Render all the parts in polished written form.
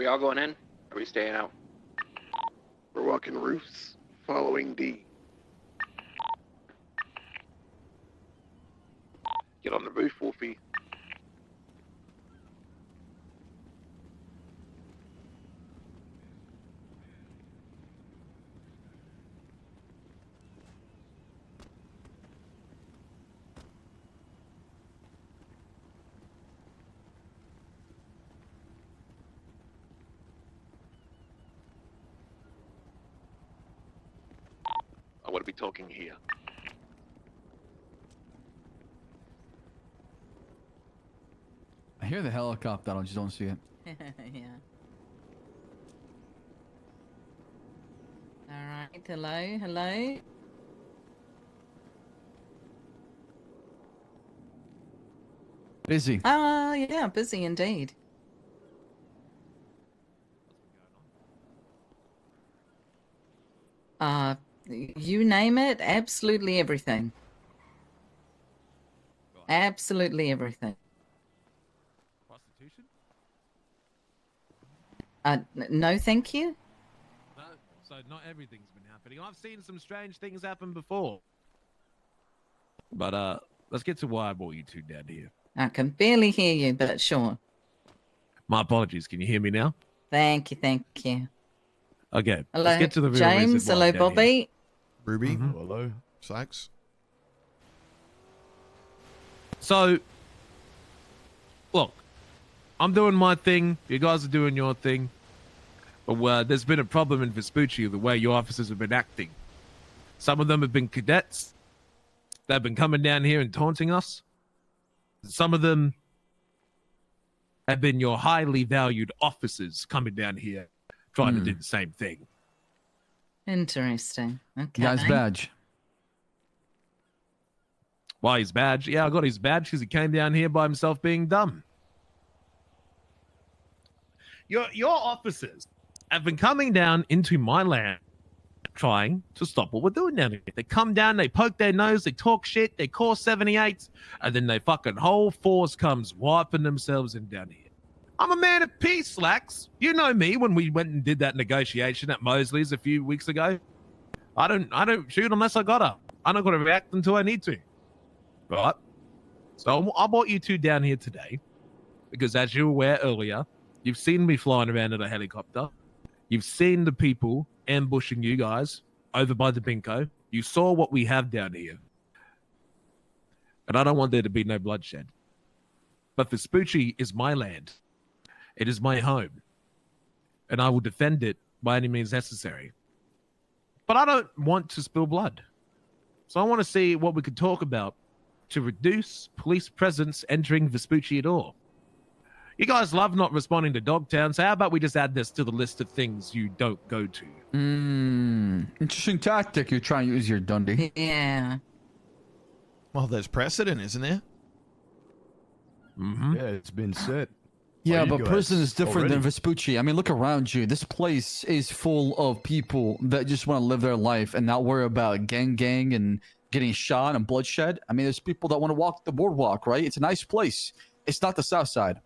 we all going in? Or are we staying out? We're walking roofs, following D. Get on the roof, Wolfie. I want to be talking here. I hear the helicopter, I just don't see it. Yeah. Alright, hello, hello. Busy. Yeah, busy indeed. You name it, absolutely everything. Absolutely everything. Prostitution? No thank you. No, so not everything's been happening. I've seen some strange things happen before. But let's get to why I brought you two down here. I can barely hear you, but sure. My apologies. Can you hear me now? Thank you, thank you. Okay. Hello, let's get to the real James. reason why Hello, I'm down Bobby. here. Ruby. Hello. Sax. So, look, I'm doing my thing. You guys are doing your thing. But there's been a problem in Vespucci the way your officers have been acting. Some of them have been cadets. They've been coming down here and taunting us. Some of them have been your highly valued officers coming down here trying to do the same thing. Interesting. Okay. Guy's badge. Why his badge? Yeah, I got his badge because he came down here by himself being dumb. Your officers have been coming down into my land trying to stop what we're doing down here. They come down, they poke their nose, they talk shit, they call 78s, and then they fucking whole force comes wiping themselves in down here. I'm a man of peace, Slacks. You know me when we went and did that negotiation at Mosley's a few weeks ago. I don't shoot unless I gotta. I'm not gonna react until I need to. Right? So I brought you two down here today because, as you were aware earlier, you've seen me flying around in a helicopter. You've seen the people ambushing you guys over by the Binko. You saw what we have down here. And I don't want there to be no bloodshed. But Vespucci is my land. It is my home. And I will defend it by any means necessary. But I don't want to spill blood. So I want to see what we could talk about to reduce police presence entering Vespucci at all. You guys love not responding to Dogtown, so how about we just add this to the list of things you don't go to? Interesting tactic you're trying to use here, Dundee. Yeah. Well, there's precedent, isn't there? Mm-hmm. Yeah, it's been set. Yeah, you but guys prison is different than already. Vespucci. I mean, look around you. This place is full of people that just want to live their life and not worry about gang and getting shot and bloodshed. I mean, there's people that want to walk the boardwalk, right? It's a nice place. It's not the South Side.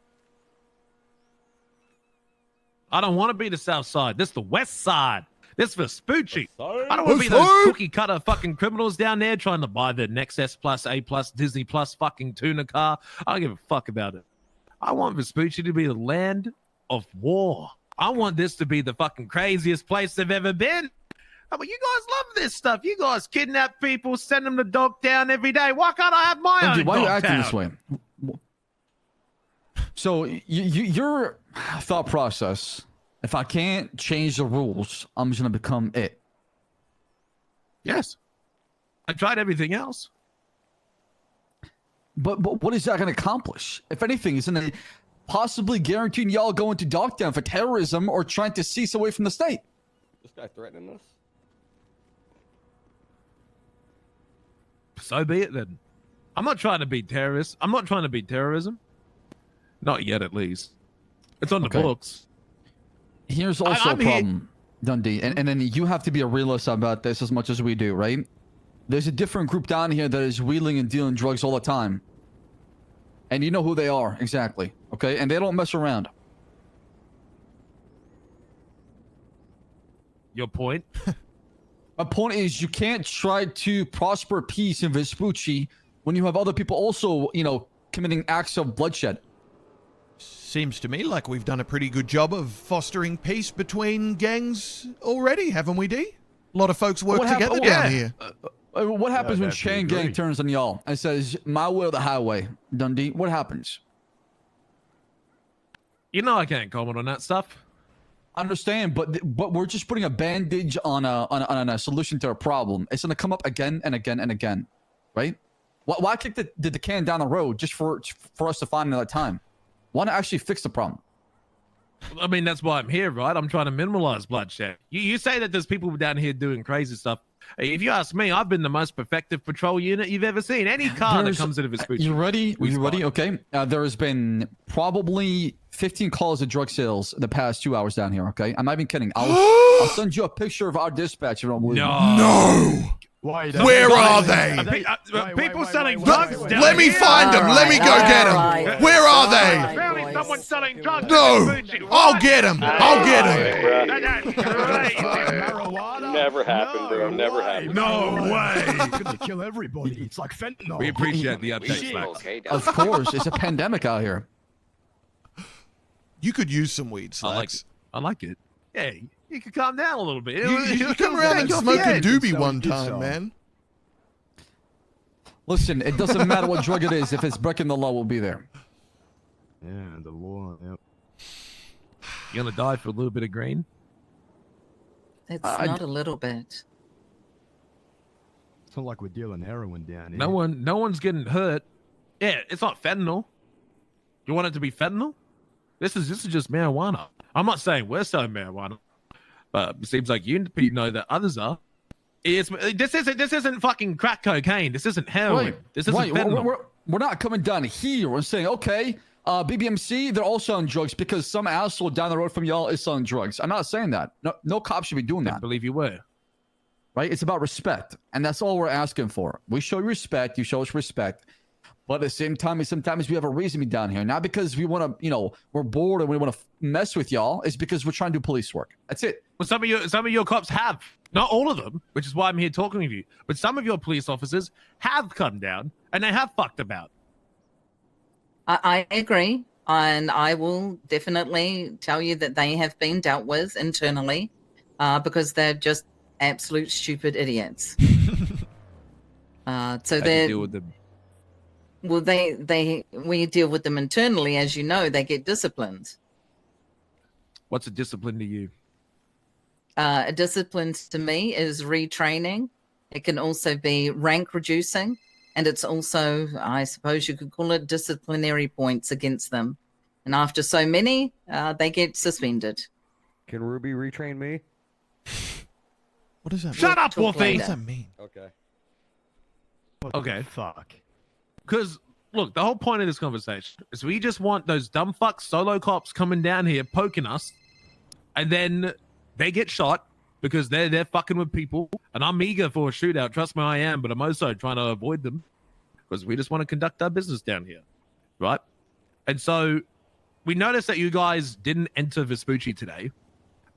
I don't want to be the South Side. This is the West Side. This is Vespucci. I don't want to be those cookie cutter fucking criminals down there trying to buy the next S plus, A plus, Disney plus fucking tuna car. I don't give a fuck about it. I want Vespucci to be the land of war. I want this to be the fucking craziest place they've ever been. I mean, you guys love this stuff. You guys kidnap people, send them to Dogtown every day. Why can't I have my Dundee, own why are you Dogtown? acting this way? So, your thought process, if I can't change the rules, I'm just going to become it. Yes. I tried everything else. But what is that going to accomplish? If anything, isn't it possibly guaranteeing y'all going to Dogtown for terrorism or trying to cease away from the state? This guy threatening us? So be it then. I'm not trying to be terrorist. I'm not trying to be terrorism. Not yet, at least. It's on the books. Here's also a problem, Dundee, and then you have to be a realist about this as much as we do, right? There's a different group down here that is wheeling and dealing drugs all the time. And you know who they are, exactly, okay? And they don't mess around. Your point? My point is, you can't try to prosper peace in Vespucci when you have other people also, committing acts of bloodshed. Seems to me like we've done a pretty good job of fostering peace between gangs already, haven't we, D? A lot of folks work together down here. What happens when definitely Chain Gang agree. turns on y'all and says, my way or the highway, Dundee? What happens? You know I can't comment on that stuff. I understand, but we're just putting a bandage on a solution to a problem. It's going to come up again and again and again, right? Why kick the can down the road just for us to find another time? Why not actually fix the problem? I mean, that's why I'm here, right? I'm trying to minimize bloodshed. You say that there's people down here doing crazy stuff. If you ask me, I've been the most effective patrol unit you've ever seen. Any car that comes into Vespucci. You ready? You ready? Okay. There has been probably 15 calls of drug sales the past 2 hours down here, okay? I'm not even kidding. I'll send you a picture of our dispatch if you don't believe me. No! Where are they? People selling drugs down Let me here. find them. Let me go get them. Alright. Where are they? Apparently someone's selling drugs. No! I'll get them. I'll get them. That's crazy. Never happened, bro. Never happened. No way! It's gonna kill everybody. It's like fentanyl. We appreciate the update, Max. Okay, Of course. It's a pandemic out here. You could use some weed, Slacks. I like it. Yeah, you can calm down a little bit. You come around and Take off smoke the a edge. doobie So one you did time, so. man. Listen, it doesn't matter what drug it is. If it's breaking the law, we'll be there. Yeah, the law. Yep. You gonna die for a little bit of green? It's I- not a little bit. It's not like we're dealing heroin down here. No one's getting hurt. Yeah, it's not fentanyl. You want it to be fentanyl? This is just marijuana. I'm not saying we're selling marijuana, but it seems like you know that others are. This isn't fucking crack cocaine. This isn't heroin. This isn't fentanyl. We're not coming down here and saying, okay, BBMC, they're all selling drugs because some asshole down the road from y'all is selling drugs. I'm not saying that. No cop should be doing I that, believe you were. right? It's about respect, and that's all we're asking for. We show you respect, you show us respect, but at the same time, sometimes we have a reason to be down here, not because we want to, we're bored and we want to mess with y'all. It's because we're trying to do police work. That's it. Well, some of your cops have, not all of them, which is why I'm here talking with you. But some of your police officers have come down and they have fucked about. I agree. And I will definitely tell you that they have been dealt with internally because they're just absolute stupid idiots. So How do you they're deal with them. well, we deal with them internally, as you know, they get disciplined. What's a discipline to you? A discipline to me is retraining. It can also be rank reducing, and it's also, I suppose you could call it disciplinary points against them. And after so many, they get suspended. Can Ruby retrain me? What does that mean? Shut up, Talk Wolfie! What later. does that mean? Okay. What Okay. the fuck. Because, look, the whole point of this conversation is we just want those dumb fuck solo cops coming down here poking us, and then they get shot because they're fucking with people. And I'm eager for a shootout. Trust me, I am. But I'm also trying to avoid them because we just want to conduct our business down here, right? And so we noticed that you guys didn't enter Vespucci today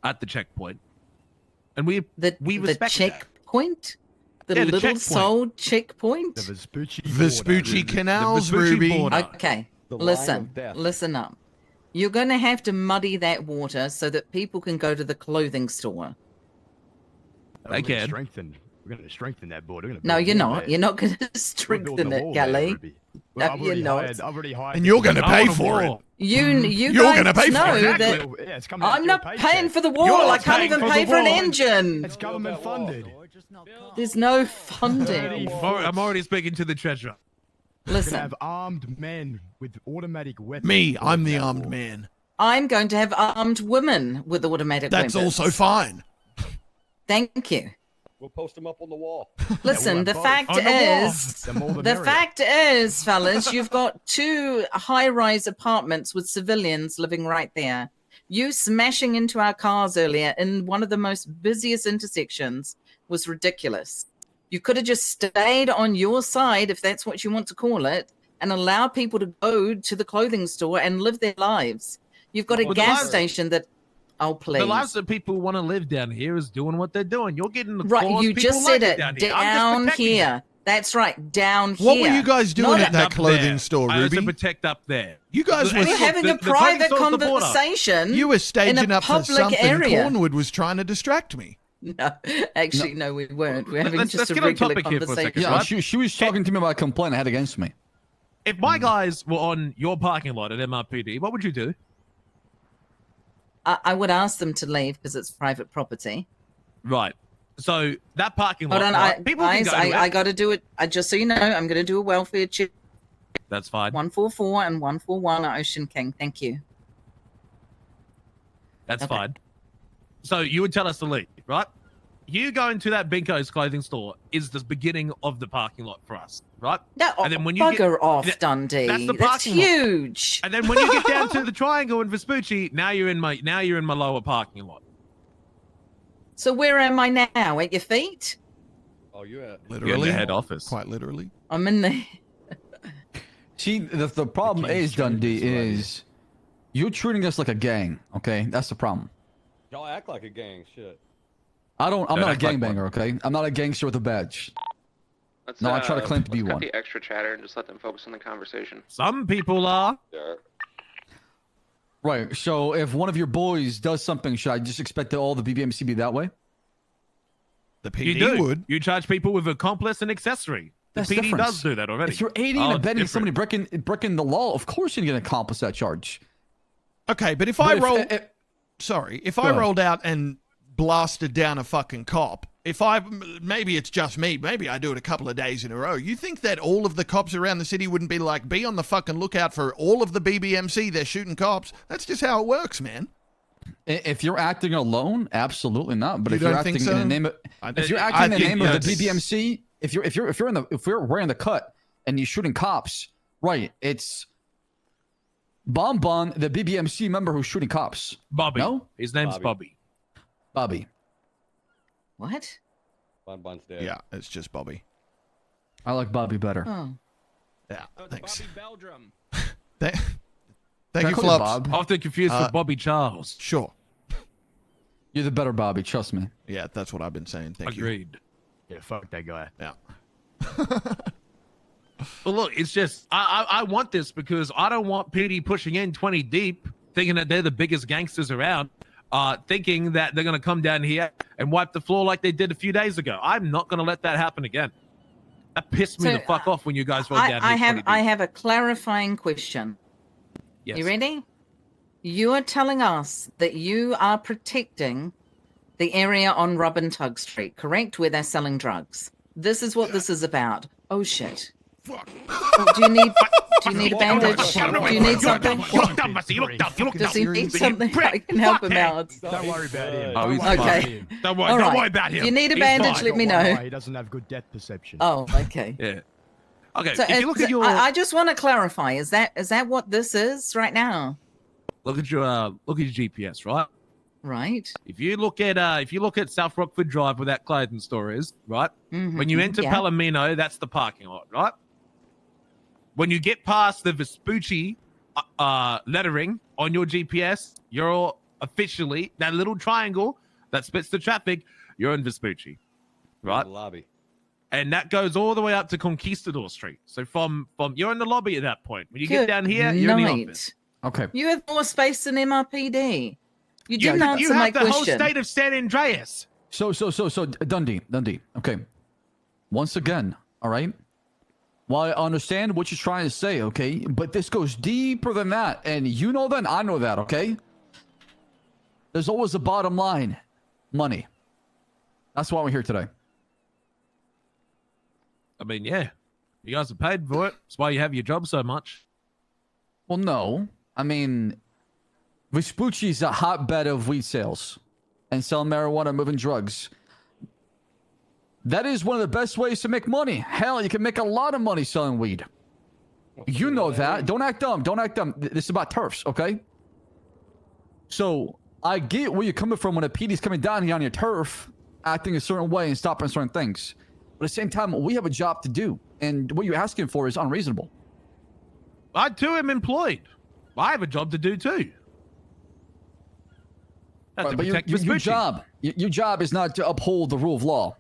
at the checkpoint, and we The respect that. checkpoint? The Yeah, the little checkpoint. soul checkpoint? The Vespucci. Vespucci border. canals, Vespucci Ruby. border. Okay, The line listen, of death. listen up. You're going to have to muddy that water so that people can go to the clothing store. We're They gonna can. strengthen. We're going to strengthen that border. We're gonna No, build a you're wall not. there. You're not going to We're building strengthen a it, wall there, Gully. Ruby. No, I've you're already not. hired- I've already hired. And you're going to I pay want a for it. wall. You You're guys gonna pay for know it. that Yeah, it's coming out I'm your not paycheck. paying for the wall. You're I can't paying even for pay the for an wall. engine. It's government funded. There's no funding. I'm already speaking to the treasurer. We're gonna Listen, have armed men with automatic weapons. Me, I'm the that armed wall. man. I'm going to have armed women with automatic That's weapons. also fine. Thank you. We'll post them up on the wall. Listen, have the both. fact On the wall. is, The more the the merrier. fact is, fellas, you've got 2 high-rise apartments with civilians living right there. You smashing into our cars earlier in one of the most busiest intersections was ridiculous. You could have just stayed on your side, if that's what you want to call it, and allow people to go to the clothing store and live their lives. You've got a Well, the gas lives- station that Oh, please. The lives that people want to live down here is doing what they're doing. You're getting the Right, cause you people just like said it. down here. I'm just Down protecting here. That's right, down here. What were you guys doing Not at that up clothing there. store, I was to Ruby? protect up there. You guys We're were having a the clothing private store's the border. conversation. you were staging in a up for public something. area. Cornwood was trying to distract me. No, actually, no, we weren't. We're having Let's just a get on regular topic here for a second, conversation. Yeah, right? she was talking to me about a complaint I had against me. If my guys were on your parking lot at MRPD, what would you do? I would ask them to leave because it's private property. Right. So that parking lot, Hold on, right, people guys, can go to I it. got to do it. Just so you know, I'm going to do a welfare check. That's fine. 144 and 141 are Ocean King. Thank you. That's Okay. fine. So you would tell us to leave, right? You going to that Binko's clothing store is the beginning of the parking lot for us, right? No, And then when you bugger off, Th- Dundee. that's the That's parking lot. huge. And then when you get down to the triangle in Vespucci, now you're in my lower parking lot. So where am I now? At your feet? Oh, you at Literally. You're in the head office. Quite literally. I'm in there. See, the problem king's is, Dundee, treating us right. is you're treating us like a gang, okay? That's the problem. Y'all act like a gang. Shit. I'm Don't not a act like gangbanger, okay? I'm not a gangster with a badge. Let's, No, I try to claim to be let's cut one. the extra chatter and just let them focus on the conversation. Some people are. Yeah. Right, so if one of your boys does something, should I just expect that all the BBMC be that way? The You PD do. would. You charge people with accomplice and accessory. The That's PD different. does do that already. If you're aiding Oh, and it's abetting different. somebody breaking the law, of course you're going to accomplish that charge. Okay, but if But I if- roll, if- if Go I ahead. rolled out and blasted down a fucking cop, maybe it's just me, maybe I do it a couple of days in a row. You think that all of the cops around the city wouldn't be like, be on the fucking lookout for all of the BBMC? They're shooting cops. That's just how it works, man. If you're acting alone, absolutely not. But You if you're don't acting think in the so? name of, I- if you're I acting in the think name of the that's- BBMC, if you're wearing the cut and you're shooting cops, right? It's Bon, the BBMC member who's shooting cops. Bobby. No? His name's Bobby. Bobby. Bobby. What? Bun's dead. Yeah, it's just Bobby. I like Bobby better. Oh. Yeah, thanks. Beldrum. Thank Can I you, call Flops. Bob? Often confused Uh, with Bobby Charles. Sure. You're the better Bobby, trust me. Yeah, that's what I've been saying. Thank you. Agreed. Yeah, fuck that guy. Yeah. But look, it's just I want this because I don't want PD pushing in 20 deep, thinking that they're the biggest gangsters around, thinking that they're gonna come down here and wipe the floor like they did a few days ago. I'm not gonna let that happen again. That pissed me So, the fuck off when you guys rolled down here. 20 deep. I have a clarifying question. Yes. You ready? You are telling us that you are protecting the area on Robin Tug Street, correct? Where they're selling drugs. This is what this is about. Oh shit. Oh, do you need a bandage? Do you need something? You look dumb, Buster. You look dumb. You look Does dumb. he need something? I can help him out. Don't worry about him. Oh, he's Don't worry fine. about Okay. him. Don't worry. All Don't right. worry about him. If you need a He's bandage, fine. let me Don't know. worry, he doesn't have good depth perception. Oh, okay. Yeah. Okay. So if you look at your I just want to clarify: is that what this is right now? look at your GPS, right? Right. If you look at South Rockford Drive where that clothing store is, right? When you Mhm, enter yeah. Palomino, that's the parking lot, right? When you get past the Vespucci lettering on your GPS, you're officially that little triangle that splits the traffic. You're in Vespucci, right? Lobby. And that goes all the way up to Conquistador Street. So from you're in the lobby at that point. When you Good get down here, you're in the night. office. Okay. You have more space than MRPD. You You, didn't answer you my have the whole question. state of San Andreas. So Dundee. Okay. Once again, all right. Well, I understand what you're trying to say, okay, but this goes deeper than that, and you know that, and I know that, okay. There's always a bottom line, money. That's why we're here today. I mean, yeah, you guys are paid for it. That's why you have your job so much. Well, no, I mean, Vespucci's a hotbed of weed sales and selling marijuana, moving drugs. That is one of the best ways to make money. Hell, you can make a lot of money selling weed. You know that. Don't act dumb. Don't act dumb. This is about turfs, okay? So I get where you're coming from when a PD's coming down here on your turf, acting a certain way and stopping certain things. But at the same time, we have a job to do, and what you're asking for is unreasonable. I too am employed. I have a job to do too. That's to But protect your Vespucci. your job is not to uphold the rule of law.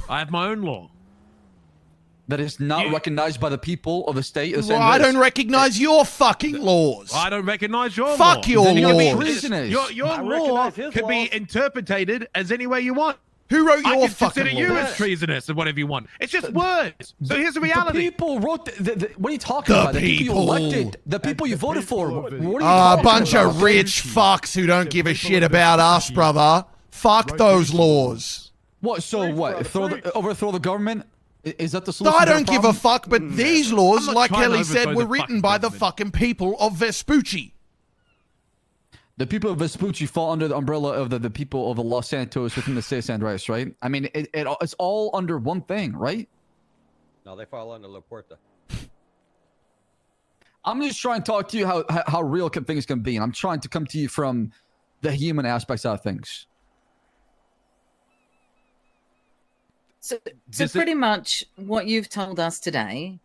I have my own law. That is not recognized by the people of the state of San Well, I Luis. don't recognize your fucking laws. I don't recognize your Fuck law. your Then you're laws. treasonous. Your I law recognize his could be laws. interpreted as any way you want. Who wrote I your can fucking consider you laws? as treasonous and whatever you want. It's just words. So here's the The reality. people wrote what are you talking The about? The people you people. elected. The people you voted for. What are you A talking bunch about? of rich fucks who don't give a shit about us, brother. Fuck those laws. What? So what? Overthrow the government? Is that the solution? I to our don't give a problem? fuck, but these laws, I'm not like trying to Kelly said, overthrow were the written fucking by the government. fucking people of Vespucci. The people of Vespucci fall under the umbrella of the people of the Los Santos within the state of San Andreas, right? I mean, it's all under one thing, right? No, they fall under La Puerta. I'm just trying to talk to you how real things can be, and I'm trying to come to you from the human aspects of things. So pretty much what you've told us today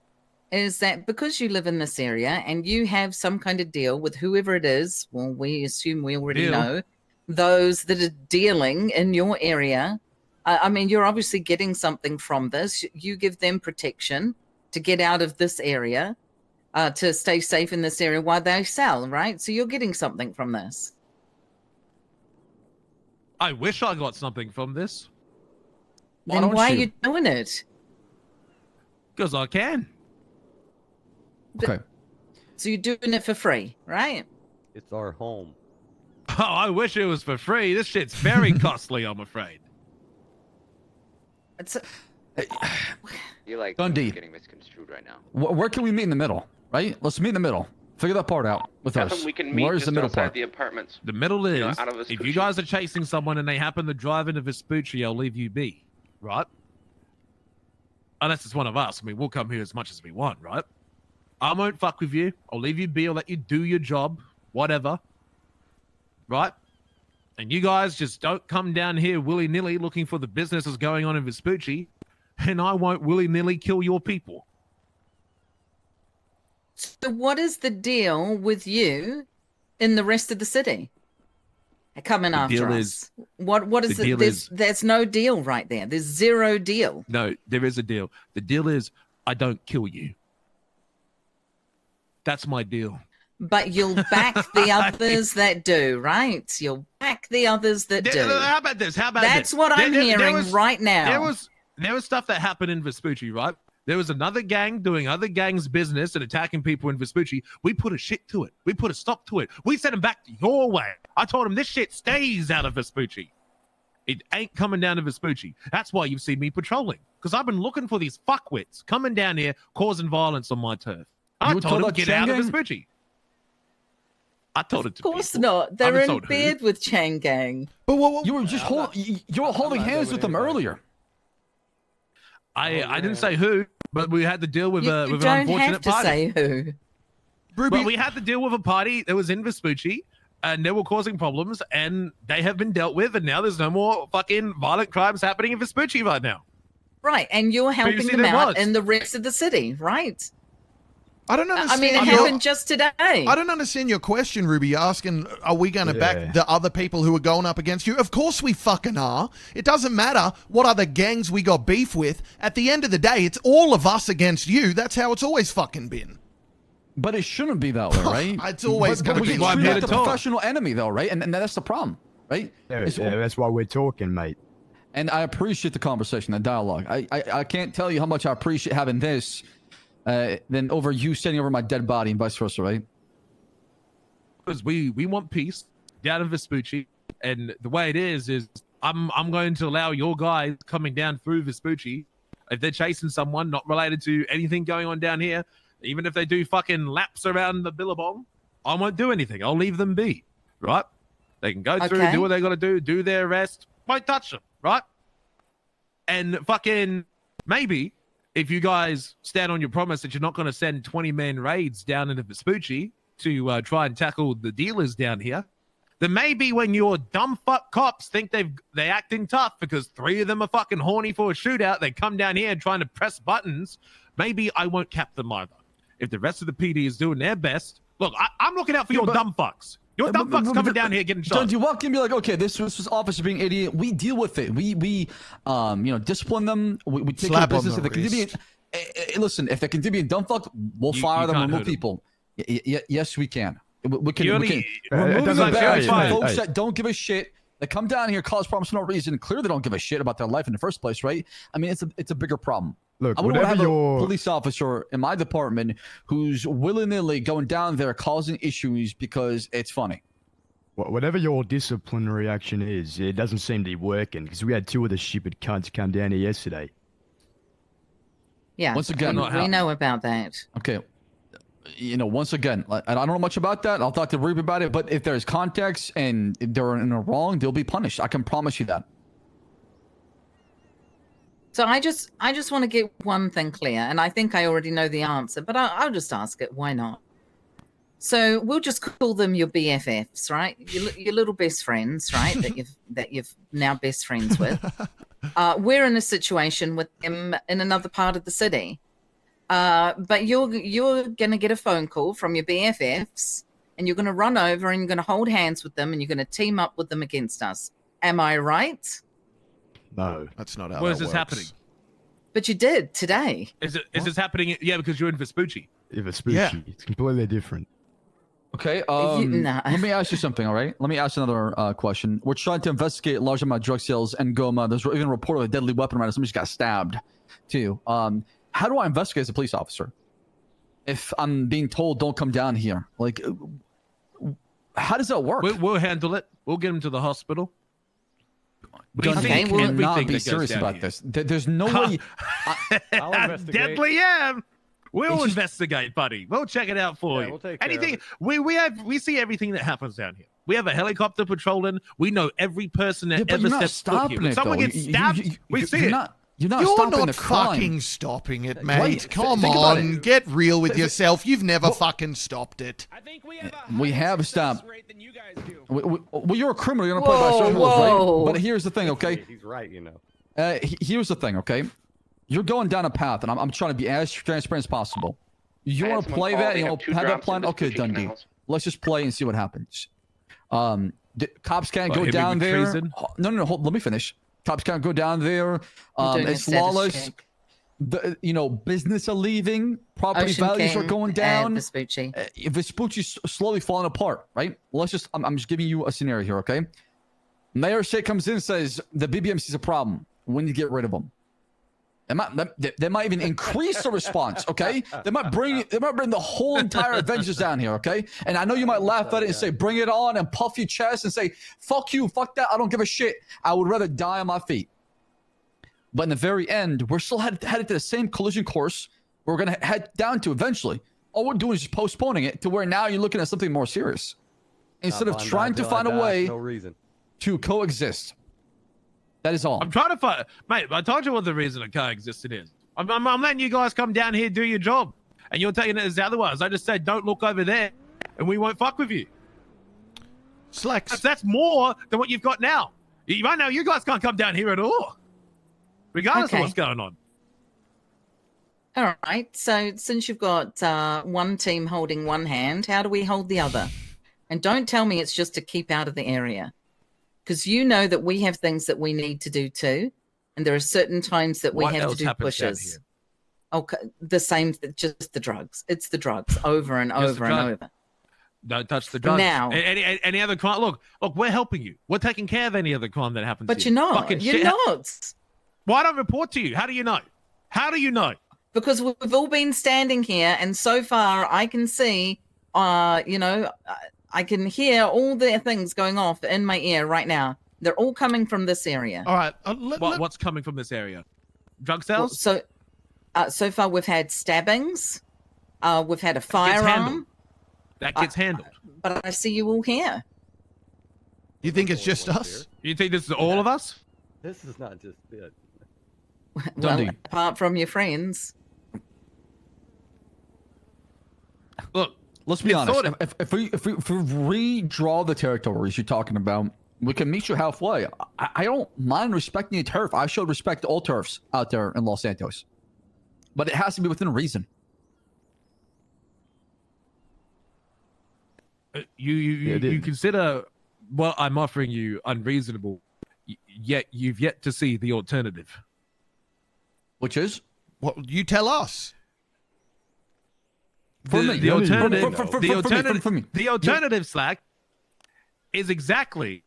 is that because you live in this area and you have some kind of deal with whoever it is, well, we assume we already Deal. know those that are dealing in your area. I mean, you're obviously getting something from this. You give them protection to get out of this area, to stay safe in this area while they sell, right? So you're getting something from this. I wish I got something from this Why Then don't why are you? you doing it? because I can. Okay. So you're doing it for free, right? It's our home. Oh, I wish it was for free. This shit's very costly, I'm afraid. It's You like Dundee. getting misconstrued right now. Where can we meet in the middle? Right? Let's meet in the middle. Figure that part out with That's us. when we can meet Where's just the middle outside part? the apartments. The middle is, know, out of if Vespucci. you guys are chasing someone and they happen to drive into Vespucci, I'll leave you be, right? Unless it's one of us. I mean, we'll come here as much as we want, right? I won't fuck with you. I'll leave you be. I'll let you do your job, whatever, right? And you guys just don't come down here willy-nilly looking for the businesses going on in Vespucci, and I won't willy-nilly kill your people. So what is the deal with you in the rest of the city? Coming The after deal us. is- What is the it? deal There's no deal right there. There's zero deal. No, there is a deal. The deal is I don't kill you. That's my deal. But you'll back the others that do, right? You'll back the others that do. How about this? How about That's this? what I'm There hearing was- right now. There was stuff that happened in Vespucci, right? There was another gang doing other gangs' business and attacking people in Vespucci. We put a shit to it. We put a stop to it. We sent them back your way. I told them this shit stays out of Vespucci. It ain't coming down to Vespucci. That's why you've seen me patrolling. Because I've been looking for these fuckwits coming down here causing violence on my turf. I You told them that get Chang out of gang? Vespucci. I told it to Of course people. not. I They're haven't in told who. bed with Chang Gang. But what? You were just you were holding not hands doing with them anything. earlier. I didn't say who, but we had to deal with, You with an don't unfortunate have to party. say who. Ruby, Well, we had to deal with a party that was in Vespucci, and they were causing problems, and they have been dealt with, and now there's no more fucking violent crimes happening in Vespucci right now. Right, and you're helping see, them there out was. in the rest of the city, right? I don't I understand. mean, it your- happened just today. I don't understand your question, Ruby. You're asking, are we going to back the other people who are going up against you? Of course we fucking are. It doesn't matter what other gangs we got beef with. At the end of the day, it's all of us against you. That's how it's always fucking been. But it shouldn't be that way, right? It's always But gonna we be should like treat that. like the to talk. professional enemy, though, right? And that's the problem, right? It's- That's why we're talking, mate. And I appreciate the conversation, the dialogue. I can't tell you how much I appreciate having this than over you standing over my dead body and vice versa, right? Because we want peace down in Vespucci, and the way it is I'm going to allow your guys coming down through Vespucci, if they're chasing someone not related to anything going on down here, even if they do fucking laps around the Billabong, I won't do anything. I'll leave them be, right? They can go through, Okay. do what they got to do their arrest, won't touch them, right? And fucking maybe if you guys stand on your promise that you're not going to send 20-man raids down into Vespucci to try and tackle the dealers down here, then maybe when your dumb fuck cops think they're acting tough because 3 of them are fucking horny for a shootout, they come down here and trying to press buttons, maybe I won't cap them either. If the rest of the PD is doing their best, look, I'm looking out for your dumb fucks. Your dumb fuck's coming down here getting shot. Don't you walk in and be like, okay, this was officer being an idiot. We deal with it. We discipline them. We take care of business. If they continue, listen, if they continue being dumb fuck, we'll fire them, remove people. Yes, we can. We can remove the barriers from folks that don't give a shit. They come down here, cause problems for no reason. Clearly, they don't give a shit about their life in the first place, right? I mean, it's a bigger problem. Look, I wouldn't have a police officer in my department who's willy-nilly going down there causing issues because it's funny. Whatever your disciplinary action is, it doesn't seem to be working because we had 2 of the stupid cunts come down here yesterday. Yeah. Once again, we know about that. Okay. Once again, I don't know much about that. I'll talk to Ruby about it. But if there's context and if they're in the wrong, they'll be punished. I can promise you that. So I just want to get one thing clear, and I think I already know the answer, but I'll just ask it. Why not? So we'll just call them your BFFs, right? Your little best friends, right? that you've now best friends with. We're in a situation with them in another part of the city, but you're gonna get a phone call from your BFFs, and you're gonna run over and you're gonna hold hands with them, and you're gonna team up with them against us. Am I right? No, that's not how Where that is this works. happening? But you did today. Is this happening? Yeah, because you're in Vespucci. Vespucci, Yeah. it's completely different. Okay. Nah. Let me ask you something. All right. Let me ask another question. We're trying to investigate large amount of drug sales in Goma. There's even a report of a deadly weapon around. Somebody just got stabbed, too. How do I investigate as a police officer if I'm being told don't come down here? Like, how does that work? We'll handle it. We'll get him to the hospital. Dundee Okay, well- cannot Everything be that goes serious down about here. this. There's no way. I'll investigate. Deadly am. We'll It's just- investigate, buddy. We'll check it out for Yeah, you. we'll take care of Anything it. we see everything that happens down here. We have a helicopter patrolling. We know every person that Yeah, but ever you're not steps foot here. stopping When it, someone though. gets stabbed, we see you're it. You're not You're stopping not the crime. fucking stopping it, mate. Wait, Come think about on, it. get real with yourself. You've never fucking stopped it. I think we have We have a higher stopped. success rate than you guys do. Well, you're a criminal. You're gonna play by Whoa, certain rules, whoa. right? But here's the thing, okay? He's right, you know. Here's the thing, okay? You're going down a path, and I'm trying to be as transparent as possible. You I had want to someone play call, that? they You have know, 2 have that drops in plan? Okay, Vespucci Dundee. canals. Let's just play and see what happens. The cops can't What, go hit me down with there. treason? No. Hold, let me finish. Cops can't go down there. I'm doing a It's status lawless. check. Business are leaving. Property Ocean values King are going and down. Vespucci. Vespucci's slowly falling apart, right? Let's just, I'm just giving you a scenario here, okay? Mayor Shea comes in and says the BBMC is a problem. We need to get rid of them. They might even increase the response, okay? They might bring the whole entire Avengers down here, okay? And I know you might laugh at it and say, bring it on, and puff your chest and say, fuck you, fuck that, I don't give a shit. I would rather die on my feet. But in the very end, we're still headed to the same collision course we're going to head down to eventually. All we're doing is just postponing it to where now you're looking at something more serious. Instead of trying to find a way No reason. to coexist. That is all. I'm trying to find, mate. I told you what the reason of coexisting is. I'm letting you guys come down here, do your job, and you're taking it as otherwise. I just said don't look over there, and we won't fuck with you. Slacks. That's more than what you've got now. Right now, you guys can't come down here at all, regardless Okay. of what's going on. All right. So since you've got one team holding one hand, how do we hold the other? And don't tell me it's just to keep out of the area, because you know that we have things that we need to do too, and there are certain times that we What have to else do happens down pushes. here? Okay, the same, just the drugs. It's the drugs over and Just the over and drug. over. Don't touch the drugs. Now. Any other crime? Look, we're helping you. We're taking care of any other crime that happens. But here. you're not. Fucking You're shit. not. Why don't I report to you? How do you know? How do you know? Because we've all been standing here, and so far I can see, I can hear all the things going off in my ear right now. They're all coming from this area. All right. What's coming from this area? Drug Well, sales? so far we've had stabbings, we've had a handled. firearm, That gets handled. but I see you all here. You think it's just us? You think this is all of us? This is not just it. Well, Dundee. apart from your friends. Look, Let's be it's honest. sort of- If we redraw the territories you're talking about, we can meet you halfway. I don't mind respecting a turf. I showed respect to all turfs out there in Los Santos, but it has to be within reason. You consider what I'm offering you unreasonable, yet you've yet to see the alternative. Which is? Well, you tell us. For me. The alternative, For me. the alternative, Slack, is exactly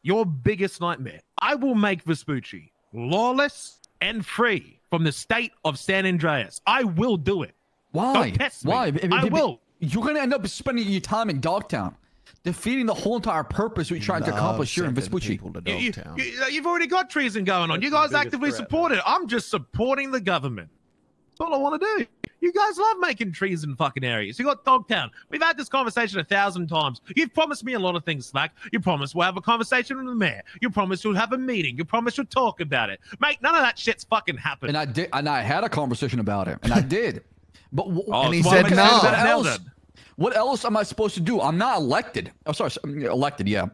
your biggest nightmare. I will make Vespucci lawless and free from the state of San Andreas. I will do it. Why? Don't test me. Why? I will. You're going to end up spending your time in Dogtown, defeating the whole entire purpose we're trying to accomplish here in Vespucci. You've already got treason going on. That's You the guys biggest actively threat, support it. I'm just supporting the government. That's all I want to do. You guys love making trees in fucking areas. You got Dogtown. We've had this conversation 1,000 times. You've promised me a lot of things, Slack. You promised we'll have a conversation with the mayor. You promised you'll have a meeting. You promised you'll talk about it. Mate, none of that shit's fucking happened. And I did, and I had a conversation about it, and I did. But And he so said what am I no. saying about it now, then? What else am I supposed to do? I'm not elected. Oh, sorry, elected. Yeah,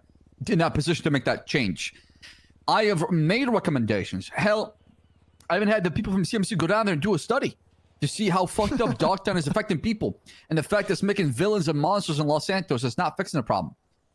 in that position to make that change. I have made recommendations. Hell, I even had the people from CMC go down there and do a study to see how fucked up Dogtown is affecting people, and the fact that it's making villains and monsters in Los Santos is not fixing the problem.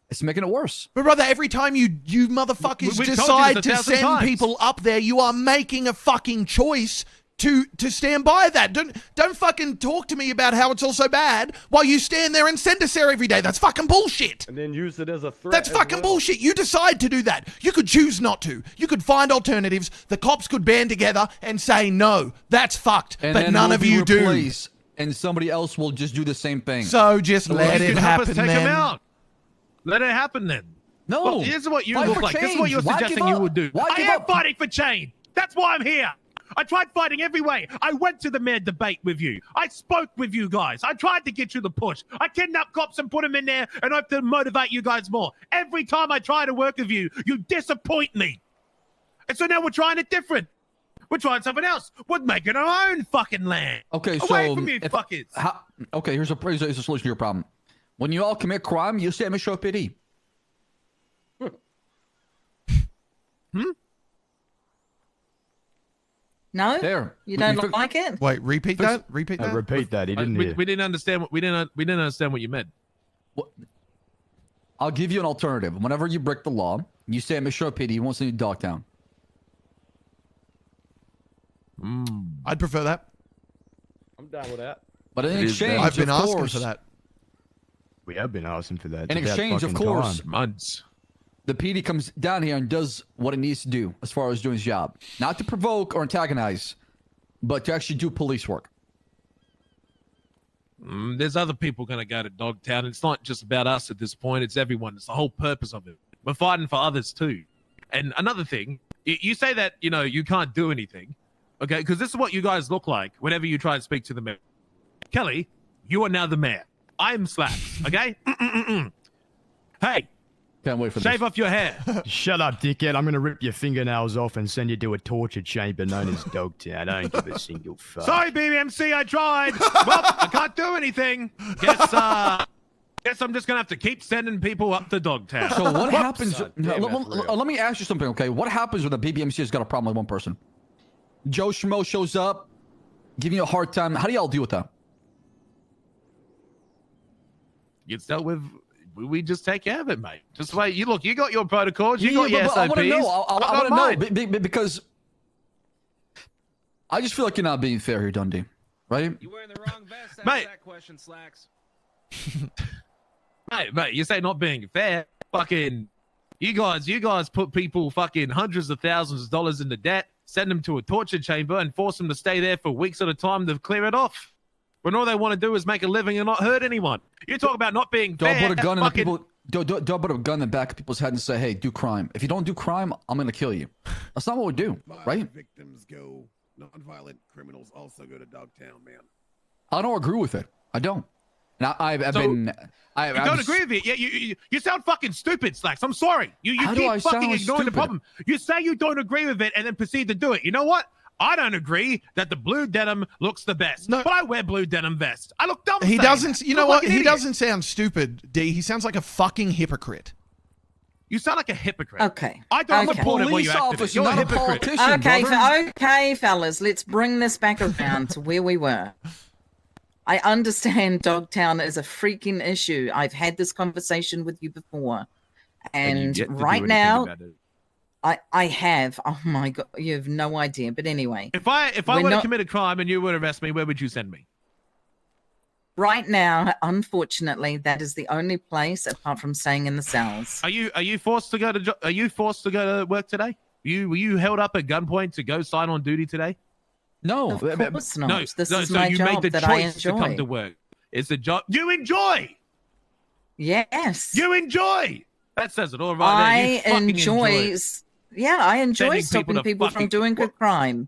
It's making it worse. But brother, every time you motherfuckers We've told you decide this to 1,000 send times. people up there, you are making a fucking choice to stand by that. Don't fucking talk to me about how it's all so bad while you stand there and send us there every day. That's fucking bullshit. And then use it as a threat. That's as fucking well. bullshit. You decide to do that. You could choose not to. You could find alternatives. The cops could band together and say no. That's fucked. And but then none we'll of be you do. replaced, and somebody else will just do the same thing. So just let You it can help us happen take them then. out. Let it happen then. No. Well, here's what you Fight look for like. This is what you're change. Why suggesting give you up? would do. Why I give am up? fighting for change. That's why I'm here. I tried fighting every way. I went to the mayor debate with you. I spoke with you guys. I tried to get you the push. I kidnapped cops and put them in there and hope to motivate you guys more. Every time I try to work with you, you disappoint me. And so now we're trying it different. We're trying something else. We're making our own fucking land. Okay, so Away from you if- fuckers. okay, here's a solution to your problem. When you all commit crime, you say I'm a show PD. No? There. You don't fix- like it? Wait, repeat that? Repeat that? Repeat that. He didn't hear. We didn't understand what we didn't understand what you meant. I'll give you an alternative. Whenever you break the law, you say I'm a show PD. You won't send you to Dogtown. I'd prefer that. I'm down with that. But in It is exchange, I've been of asking course, for that. We have been asking for that. In It's about exchange, of fucking course, time. Months. the PD comes down here and does what it needs to do as far as doing its job. Not to provoke or antagonize, but to actually do police work. There's other people going to go to Dogtown. It's not just about us at this point. It's everyone. It's the whole purpose of it. We're fighting for others too. And another thing, you say that, you can't do anything. Okay, because this is what you guys look like whenever you try to speak to the mayor. Kelly, you are now the mayor. I'm Slaps, okay? Hey, Can't wait for shave this. off your hair. Shut up, dickhead. I'm going to rip your fingernails off and send you to a torture chamber known as Dogtown. I don't give a single fuck. Sorry, BBMC, I tried. Well, I can't do anything. Guess I'm just going to have to keep sending people up to Dogtown. So what happens? God damn, that's real. Let me ask you something, okay? What happens when the BBMC has got a problem with one person? Joe Schmo shows up, giving you a hard time. How do y'all deal with that? It's dealt with. We just take care of it, mate. Just wait. You got your protocols. You got your but SOPs. I want to know. I got want mine. to know because I just feel like you're not being fair here, Dundee. Right? You wearing the wrong vest? Ask Mate. that question, Slacks. Mate, you say not being fair. Fucking, you guys put people fucking hundreds of thousands of dollars into debt, send them to a torture chamber, and force them to stay there for weeks at a time to clear it off. When all they want to do is make a living and not hurt anyone. You talk about not being Don't fair. put a gun in the fucking- people. Don't put a gun in the back of people's head and say, "Hey, do crime." If you don't do crime, I'm gonna kill you. That's not what we do, right? Victims go. Non-violent criminals also go to Dogtown, man. I don't agree with it. I don't. And I You don't agree with it. Yeah, you sound fucking stupid, Slacks. I'm sorry. You How do I keep fucking sound ignoring the stupid? problem. You say you don't agree with it and then proceed to do it. You know what? I don't agree that the blue denim looks the best. No. But I wear blue denim vest. I look dumb. He saying doesn't. that. You know Look what? like an He idiot. doesn't sound stupid, D. He sounds like a fucking hypocrite. You sound like a hypocrite. Okay. I don't Okay. support it when you police activate. officer, You're a not a hypocrite. politician. Okay, brother. okay, fellas, let's bring this back around to where we were. I understand Dogtown is a freaking issue. I've had this conversation with you before. And you've yet to do right anything now, about it. I have. Oh my God, you have no idea. But anyway, If I We're were to not- commit a crime and you were to arrest me, where would you send me? right now, unfortunately, that is the only place apart from staying in the cells. Are you forced to go to work today? Were you held up at gunpoint to go sign on duty today? No. Of course not. No, This no, is so my you job made the that I choice to come enjoy. to work. It's a job you enjoy. Yes. You enjoy. That says it all right there. You I fucking enjoy. Yeah, I enjoy Sending people stopping to people from fucking- doing good crime.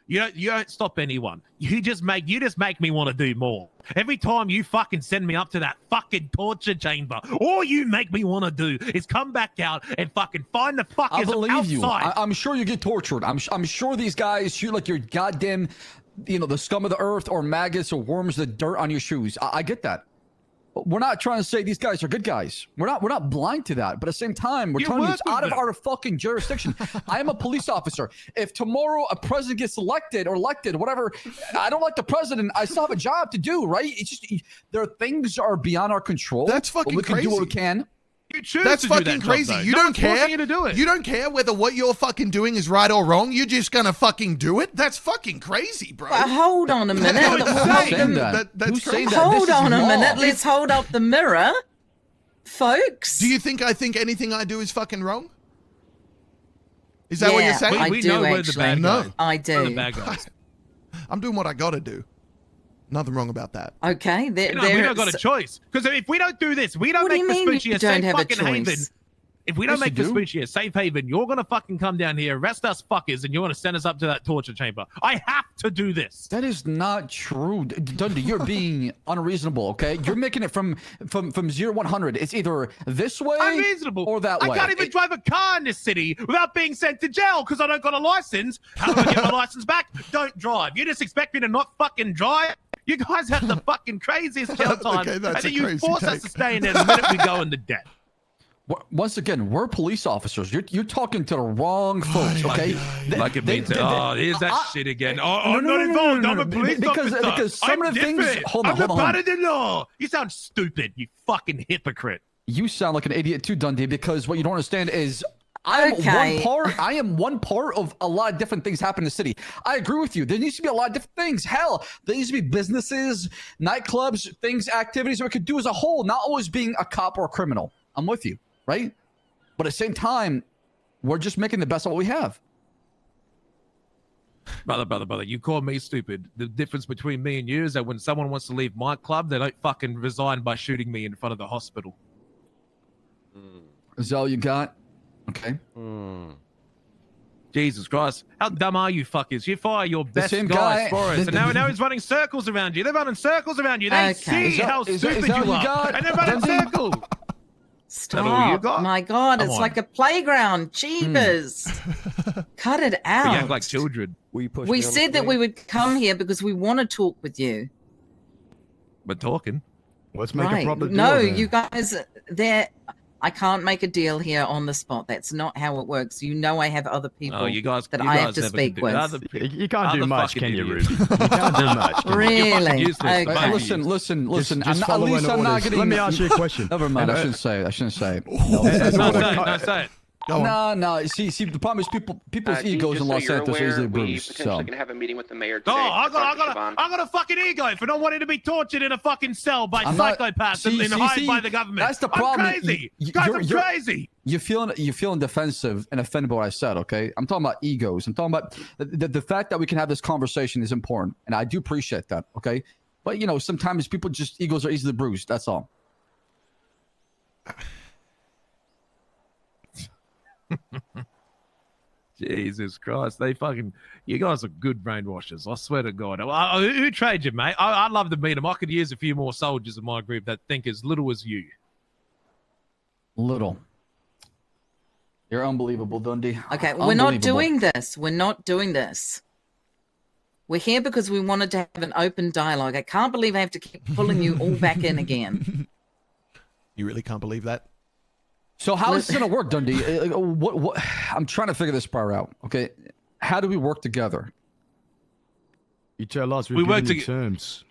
You don't stop anyone. You just make me want to do more. Every time you fucking send me up to that fucking torture chamber, all you make me want to do is come back out and fucking find the fuckers I believe outside. you. I'm sure you get tortured. I'm sure these guys shoot like you're goddamn, the scum of the earth or maggots or worms, the dirt on your shoes. I get that. But we're not trying to say these guys are good guys. We're not blind to that. But at the same time, we're You telling you work it's with out of them. our fucking jurisdiction. I am a police officer. If tomorrow a president gets elected or elected, whatever, I don't like the president. I still have a job to do, right? It's just there are things are beyond our control. That's but fucking we can do what we crazy. can. You choose That's to do fucking that crazy. Job, though. You No don't one's forcing care. you to do it. You don't care whether what you're fucking doing is right or wrong. You're just gonna fucking do it. That's fucking crazy, bro. But hold on a minute. Who's Who's saying saying that? That's Who's saying crazy. that? This Hold is on a law. minute. Let's hold up the mirror, folks. Do you think I think anything I do is fucking wrong? Is that what you're Yeah, saying? I we do know we're the actually. bad No. guys. I We're the do. bad guys. I'm doing what I gotta do. Nothing wrong about that. Okay. We don't got a choice. Because if we don't do this, we don't What do make you mean Vespucci you a don't safe have a fucking haven. choice? If we don't Yes, you make do. Vespucci a safe haven, you're gonna fucking come down here, arrest us fuckers, and you're gonna send us up to that torture chamber. I have to do this. That is not true, Dundee. You're being unreasonable. Okay, you're making it from 0 to 100. It's either this way Unreasonable. or that way. I can't even drive a car in this city without being sent to jail because I don't got a license. How do I get my license back? Don't drive. You just expect me to not fucking drive? You guys have the fucking craziest jail time, Okay, that's and a then you crazy force us take. to stay in there the minute we go into debt. Once again, we're police officers. You're talking to the wrong folks. Okay, Like it means, oh, here's that shit again. Oh, I'm no, not no, involved. no, I'm no, a police because- officer. because some I'm of the things- different. hold on, I'm hold a on. part of the law. You sound stupid, you fucking hypocrite. you sound like an idiot too, Dundee. Because what you don't understand is. I am one part of a lot of different things happen in the city. I agree with you. There needs to be a lot of different things. Hell, there needs to be businesses, nightclubs, things, activities that we could do as a whole, not always being a cop or a criminal. I'm with you, right? But at the same time, we're just making the best of what we have. Brother, you call me stupid. The difference between me and you is that when someone wants to leave my club, they don't fucking resign by shooting me in front of the hospital. Is that all you got? Okay. Jesus Christ. How dumb are you fuckers? You fire your best same guys guy- for us. And now he's running circles around you. They're running circles around you. They Okay. see Is that- how is that- stupid is that you all are. you got? And they're running Dundee? circles. Stop. all you got? My God, Come it's on. like a playground. Jeebus. Cut it We out. act like children. Will you push We me on the said that screen? we would come here because we want to talk with you. We're talking. Let's make a Right. proper deal. No, then. you guys, I can't make a deal here on the spot. That's not how it works. You know I have other people Oh, you guys, that you I guys have to never speak can do it. with. Other You can't do Other much, fucking can you, idiots. Ruby? You can't do much. Can you? Really? useless, Okay. both of Listen. Just At follow least in I'm not orders. getting. Let me ask you a question. Never mind. I And, shouldn't say it. No, say it. No, say it. Go on. No. See, the problem is people's Dean, egos just in so Los you're Santos are aware, easily we bruised. potentially So can have a meeting with the mayor Oh, today. I Dr. got Siobhan. a fucking ego for not wanting to be tortured in a fucking cell by I'm not- psychopaths see, and see, hired see, by the government. that's the problem. I'm crazy. You- Guys, you're- I'm you're- crazy. you're feeling defensive and offended by what I said. Okay, I'm talking about egos. I'm talking about the fact that we can have this conversation is important, and I do appreciate that. Okay, but sometimes people just egos are easily bruised. That's all. Jesus Christ, you guys are good brainwashers. I swear to God. Who trained you, mate? I'd love to meet them. I could use a few more soldiers in my group that think as little as you. Little. You're unbelievable, Dundee. Okay, we're not Unbelievable. doing this. We're not doing this. We're here because we wanted to have an open dialogue. I can't believe I have to keep pulling you all back in again. You really can't believe that? So how is this gonna work, Dundee? What? I'm trying to figure this part out. Okay, how do we work together? You tell us. We We've work given you toge- terms.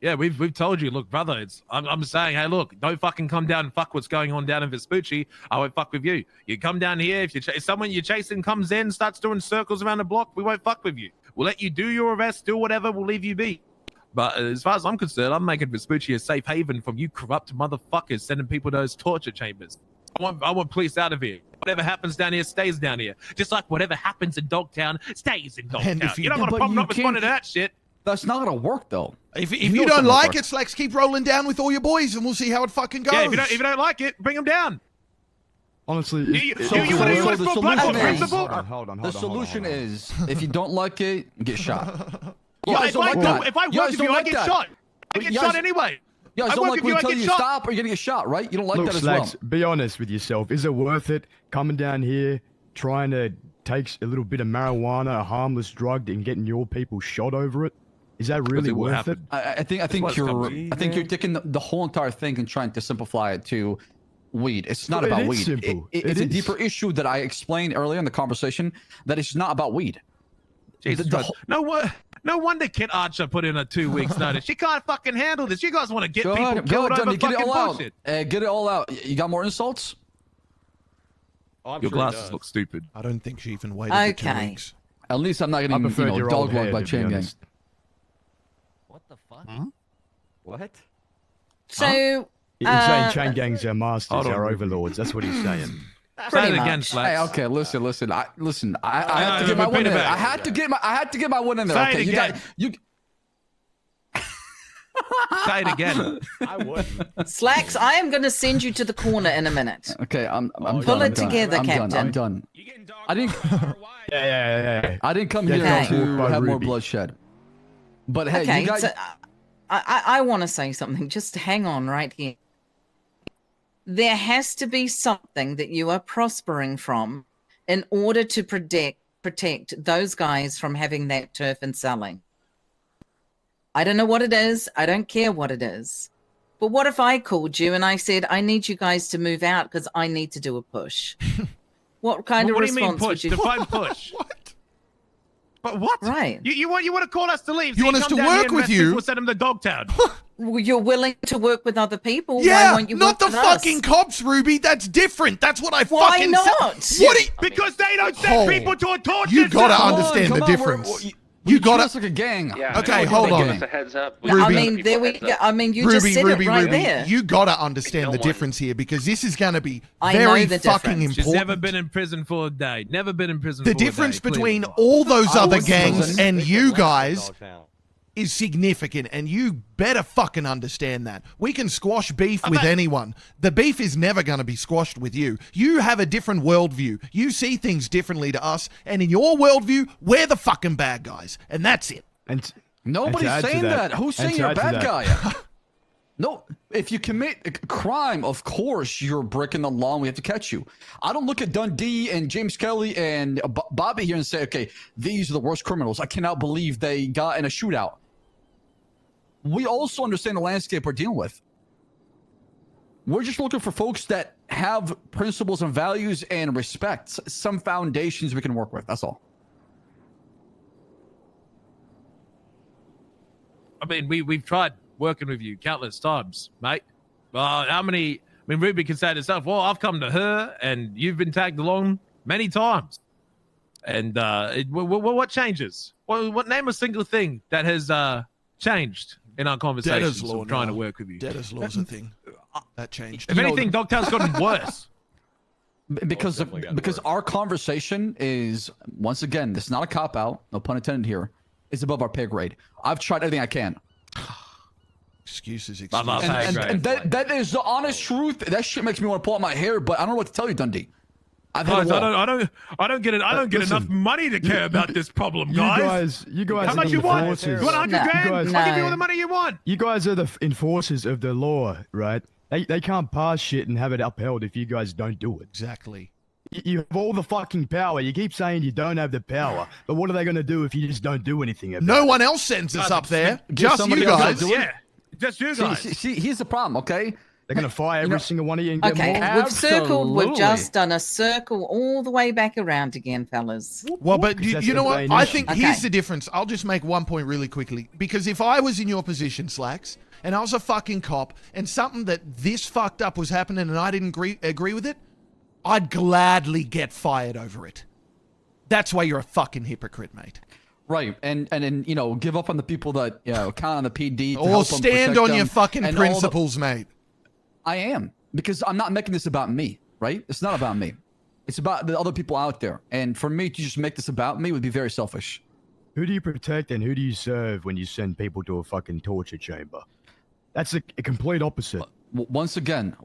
Yeah, we've told you. Look, brother, I'm saying, hey, look, don't fucking come down and fuck what's going on down in Vespucci. I won't fuck with you. You come down here. If someone you're chasing comes in, starts doing circles around the block, we won't fuck with you. We'll let you do your arrest, do whatever. We'll leave you be. But as far as I'm concerned, I'm making Vespucci a safe haven from you corrupt motherfuckers sending people to those torture chambers. I want police out of here. Whatever happens down here stays down here. Just like whatever happens in Dogtown stays in Dogtown. You don't got a problem not responding to that shit. That's not gonna work though. If know you it's don't not like gonna it, Slacks, keep rolling down with all your boys, and we'll see how it fucking goes. Yeah, if you don't like it, bring them down. Honestly, You want to the put blood solution for is- principle? hold on. The solution is, if you don't like it, get shot. Yeah, if I work with you, I get shot. I get shot anyway. You guys I don't work like with you, when I we tell get you shot. stop or you're gonna get shot, right? You don't like Look, that as Slacks, well. be honest with yourself. Is it worth it coming down here, trying to take a little bit of marijuana, a harmless drug, and getting your people shot over it? Is that really what worth it? happened. I think what's you're coming. taking the whole entire thing and trying to simplify it to weed. It's not But it about is weed. simple. It's It a is. deeper issue that I explained earlier in the conversation that it's not about weed. Jesus The Christ. No wonder Kit Archer put in a 2 weeks notice. She can't fucking handle this. You guys want to get Go people ahead, killed over Dundee, get it fucking all out. bullshit. Get it all out. You got more insults? Oh, I'm Your sure he glasses does. look stupid. I don't think she even waited the 2 Okay. weeks. At least I'm not I getting prefer your old hair, dog by to be chain gang. honest. What the fuck? Hmm? What? So, He's saying Uh, chain gangs are masters, Hold on. our overlords. That's what he's saying. Say Pretty it again, much. Slacks. Hey, okay, listen. I had to no, get my repeat one it in there. back. I had to get my one in there. Say it Okay, again. you Say it again. I wouldn't. Slacks, I am going to send you to the corner in a minute. Okay, I'm Pull done. it I'm done. together, I'm Captain. Done. I'm done. You getting dog I didn't- Yeah. I didn't come Yeah, here okay. to By have more Ruby. bloodshed. But hey, Okay, you guys, so I want to say something. Just hang on right here. There has to be something that you are prospering from in order to protect those guys from having that turf and selling. I don't know what it is. I don't care what it is. But what if I called you and I said, I need you guys to move out because I need to do a push? What kind What of do you mean response would push? you Define push. What? But what? Right. You want to call us to leave? You so want us come to down here work and with arrest you? people, send them to Dogtown. Well, you're willing to work with other people. Why Yeah, won't you not work the with us? fucking cops, Ruby. That's different. That's what I Why fucking not? said. What? Because they don't send Oh. people to a torture You gotta cell. understand the difference. You you gotta- us like a gang. Yeah. Okay, I know, hold give on. us a heads up. Yeah, I Ruby. mean, People there we heads go. up. I mean, you just said it right there. You gotta understand don't the want difference here because this is gonna be I know very the fucking difference. She's important. never been in prison for a day. Never been in prison The for a day. difference clearly. between all those I other was gangs prison. and you guys Dogtown. is significant, and you better fucking understand that. We can squash beef with anyone. The beef is never going to be squashed with you. You have a different worldview. You see things differently to us, and in your worldview, we're the fucking bad guys, and that's it. And Nobody's add to saying that- that. Who's and saying to you're a add to bad that- guy? No, if you commit a crime, of course you're breaking the law and we have to catch you. I don't look at Dundee and James Kelly and Bobby here and say, okay, these are the worst criminals. I cannot believe they got in a shootout. We also understand the landscape we're dealing with. We're just looking for folks that have principles and values and respect, some foundations we can work with. That's all. I mean, we've tried working with you countless times, mate. How many? I mean, Ruby can say to herself, "Well, I've come to her, and you've been tagged along many times." And what changes? What name a single thing that has changed in our conversations Debtor's law of trying now. to work with you? Debtor's law's a thing. That changed. If anything, Dogtown's gotten worse. Because definitely gotten because worse. our conversation is, once again, this is not a cop out, no pun intended here. It's above our pay grade. I've tried everything I can. Excuses, Blah, blah, excuses. blah. And, Pay and, grade. and that is the honest truth. That shit makes me want to pull out my hair, but I don't know what to tell you, Dundee. I've had Guys, a wall. I don't get it. I don't get Listen, enough money to care about this problem, guys. you guys How are much the you want? enforcers. You want 100 No, grand? guys- I'll give you no. all the money you want. You guys are the enforcers of the law, right? They can't pass shit and have it upheld if you guys don't do it. Exactly. You have all the fucking power. You keep saying you don't have the power, but what are they going to do if you just don't do anything about No it? one else sends us up there. Give Just somebody you else guys. to do it. Yeah, just you guys. See, here's the problem, okay? They're going to fire every single one of you and get Okay, more? we've circled. We've Absolutely. just done a circle all the way back around again, fellas. Well, but Because that's you know the what? main I issue. think Okay. here's the difference. I'll just make one point really quickly. Because if I was in your position, Slacks, and I was a fucking cop, and something that this fucked up was happening and I didn't agree with it, I'd gladly get fired over it. That's why you're a fucking hypocrite, mate. Right, and then give up on the people that count on the PD to Or help them, stand protect on them, your fucking and all the- principles, mate. I am, because I'm not making this about me, right? It's not about me. It's about the other people out there. And for me to just make this about me would be very selfish. Who do you protect and who do you serve when you send people to a fucking torture chamber? That's a complete opposite. Once again,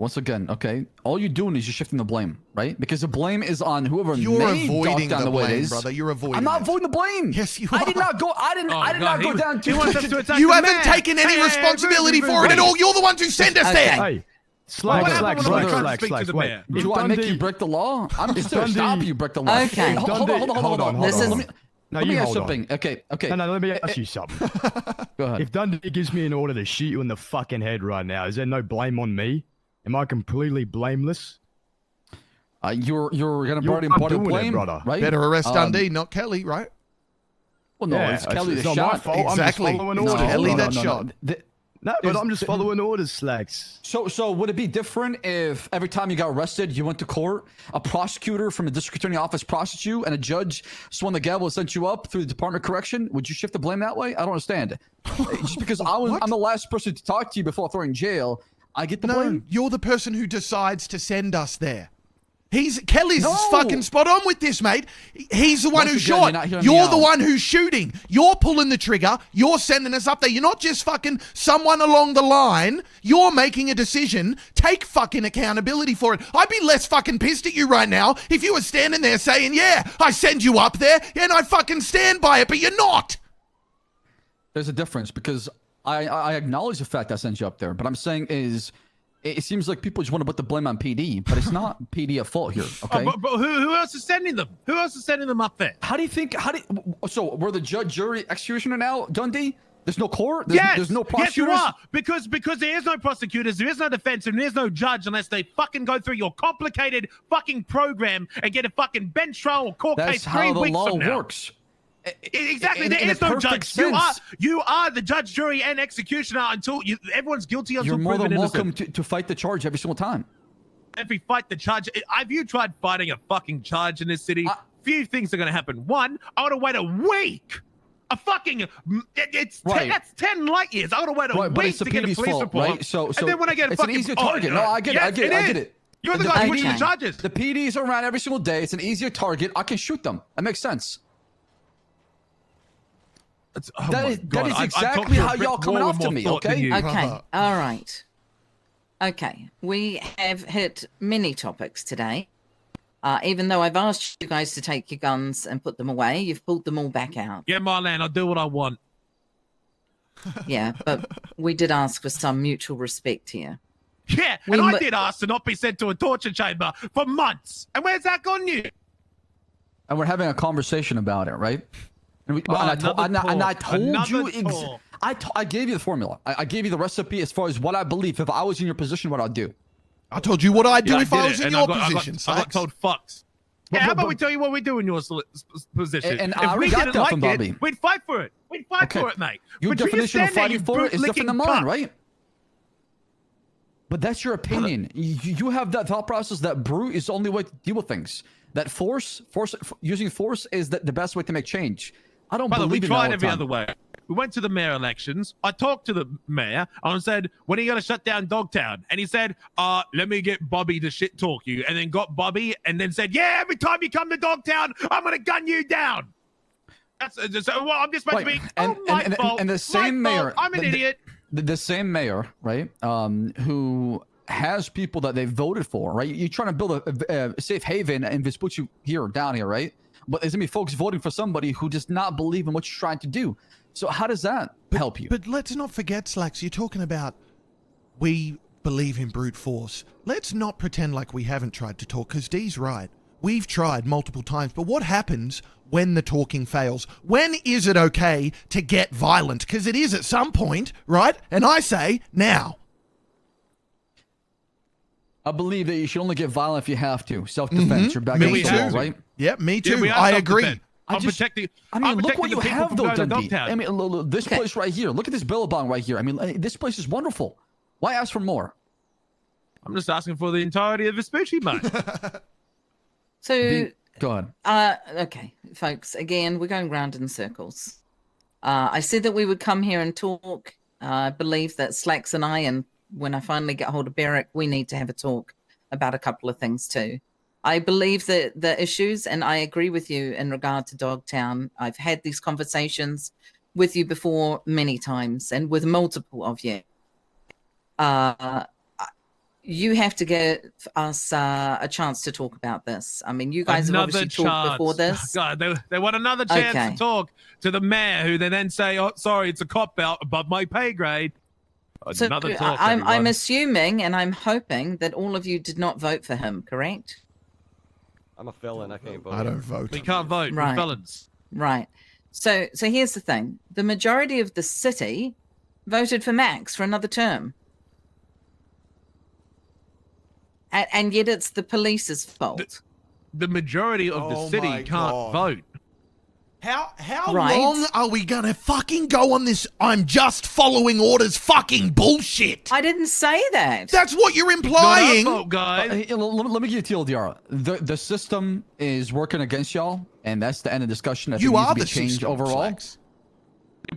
okay? All you're doing is you're shifting the blame, right? Because the blame is on whoever You're made avoiding Dogtown the way it blame, is. brother. You're avoiding I'm not it. avoiding the blame. Yes, you I did are. not go. I did not go down He wants us to attack You the haven't man. taken any Hey, responsibility move, for move, it at move. all. You're the ones who sent us Okay. there. Hey, Slacks, What Slacks, happened Slacks, when I tried to Slacks, speak to Slacks, the wait. mayor? If Do I make Dundee- you break the law? I'm just there to Dundee- stop you break the law. Okay. Hold on. Hold on, This is- Let me, No, let me you ask hold on. something. Okay. No, let me ask you something. Go ahead. If Dundee gives me an order to shoot you in the fucking head right now, is there no blame on me? Am I completely blameless? You're gonna You're burden not part of the doing it, blame, brother. right? Better arrest Um, Dundee, not Kelly, right? Well, no, Yeah, it's Kelly it's that not my shot. fault. I'm just Exactly. following It's orders. Kelly No, that no, shot. No, but There's- I'm just following orders, Slacks. So would it be different if every time you got arrested, you went to court, a prosecutor from the district attorney office prosecuted you, and a judge swung the gavel and sent you up through the Department of Correction? Would you shift the blame that way? I don't understand. Just because I'm the last person to talk to you before throwing jail, I get the No, blame. you're the person who decides to send us there. Kelly's No. fucking spot on with this, mate. He's the one Once who again, shot. you're not hearing me You're the out. one who's shooting. You're pulling the trigger. You're sending us up there. You're not just fucking someone along the line. You're making a decision. Take fucking accountability for it. I'd be less fucking pissed at you right now if you were standing there saying, yeah, I send you up there and I fucking stand by it, but you're not. There's a difference because I acknowledge the fact I sent you up there, but I'm saying is it seems like people just want to put the blame on PD, but it's not PD at fault here. Okay. But who else is sending them? Who else is sending them up there? How do you think? So we're the judge, jury, executioner now, Dundee? There's no court. There's no prosecutors. Yes, you are. Because there is no prosecutors, there is no defense, and there's no judge unless they fucking go through your complicated fucking program and get a fucking bench trial or court That's case 3 how the weeks law from now. works. Exactly. In There a is no perfect judge. sense. You are the judge, jury, and executioner until everyone's guilty until You're more proven than innocent. welcome to fight the charge every single time. If we fight the charge, have you tried fighting a fucking charge in this city? Few things are going to happen. One, I would have waited a week. Right. That's 10 light years. I would have waited a Right, but week it's the to get a PD's police fault, report. right? So and then when I get a it's an fucking easier target. No, I get it. I yes, get it. I get is. it. You're the The guy PD pushing the charges. The PD's around every single day. It's an easier target. I can shoot them. That makes sense. Oh That my is God, I've talked exactly to a how brick y'all coming wall with after more me, thought than okay? you. Okay, all right. Okay, we have hit many topics today. Even though I've asked you guys to take your guns and put them away, you've pulled them all back out. Yeah, Marlene, I'll do what I want. Yeah, but we did ask for some mutual respect here. Yeah, We and I mu- did ask to not be sent to a torture chamber for months. And where's that gone you? And we're having a conversation about it, right? And, I told you, I gave you the formula. I gave you the recipe as far as what I believe. If I was in your position, what I'd do. I told you what I'd do Yeah, if did I was it, in and your I position. got Slacks. told fucks. Yeah, how about we tell you what we do in your position? And if I we already got didn't that like from it, Bobby. we'd fight for it. We'd fight Okay. for it, mate. Your But you just definition of stand there, fighting you for it is different than boot-licking mine, cunt. right? But that's your opinion. You have that thought process that brute is the only way to deal with things. That using force is the best way to make change. I don't Brother, we believe in that all tried the every time. other way. We went to the mayor elections. I talked to the mayor and said, when are you going to shut down Dogtown? And he said, let me get Bobby to shit talk you. And then got Bobby and then said, yeah, every time you come to Dogtown, I'm going to gun you down. That's so, well, I'm just supposed to be, my fault. And the same my mayor, fault. I'm an idiot. The same mayor, right? Who has people that they voted for, right? You're trying to build a safe haven in Vespucci down here, right? But there's gonna be folks voting for somebody who does not believe in what you're trying to do. So how does that help you? But let's not forget, Slacks, you're talking about we believe in brute force. Let's not pretend like we haven't tried to talk, because Dee's right. We've tried multiple times, but what happens when the talking fails? When is it okay to get violent? Because it is at some point, right? And I say now. I believe that you should only get violent if you have to. Self-defense. You're back Me against the wall, too. right? Yeah, me Yeah, too. we are I agree. self-defense. I'm protecting. I mean, I'm look what protecting you the people have, from though, going to Dundee. Dogtown. I mean, look, this place right here. Look at this Billabong right here. I mean, this place is wonderful. Why ask for more? I'm just asking for the entirety of Vespucci, mate. So, Go ahead. okay, folks, again, we're going round in circles. I said that we would come here and talk. I believe that Slacks and I, and when I finally get hold of Barrick, we need to have a talk about a couple of things too. I believe that the issues, and I agree with you in regard to Dogtown. I've had these conversations with you before many times and with multiple of you. You have to give us a chance to talk about this. I mean, you guys have obviously talked before this. God, they want another chance Okay. to talk to the mayor, who they then say, "Oh, sorry, it's a cop out above my pay grade." So Another talk. I'm everyone. assuming and I'm hoping that all of you did not vote for him, correct? I'm a felon. I can't vote. I don't vote. We can't vote. We're Right. felons. Right. So here's the thing. The majority of the city voted for Max for another term. And yet it's the police's fault. The majority of the Oh city my can't God. vote. How Right. long are we gonna fucking go on this I'm just following orders fucking bullshit? I didn't say that. That's what you're Not our implying. fault, guys. Hey, let me give you TLDR. The system is working against y'all, and that's the end of discussion. I think You needs are to be the changed system, overall. Slacks.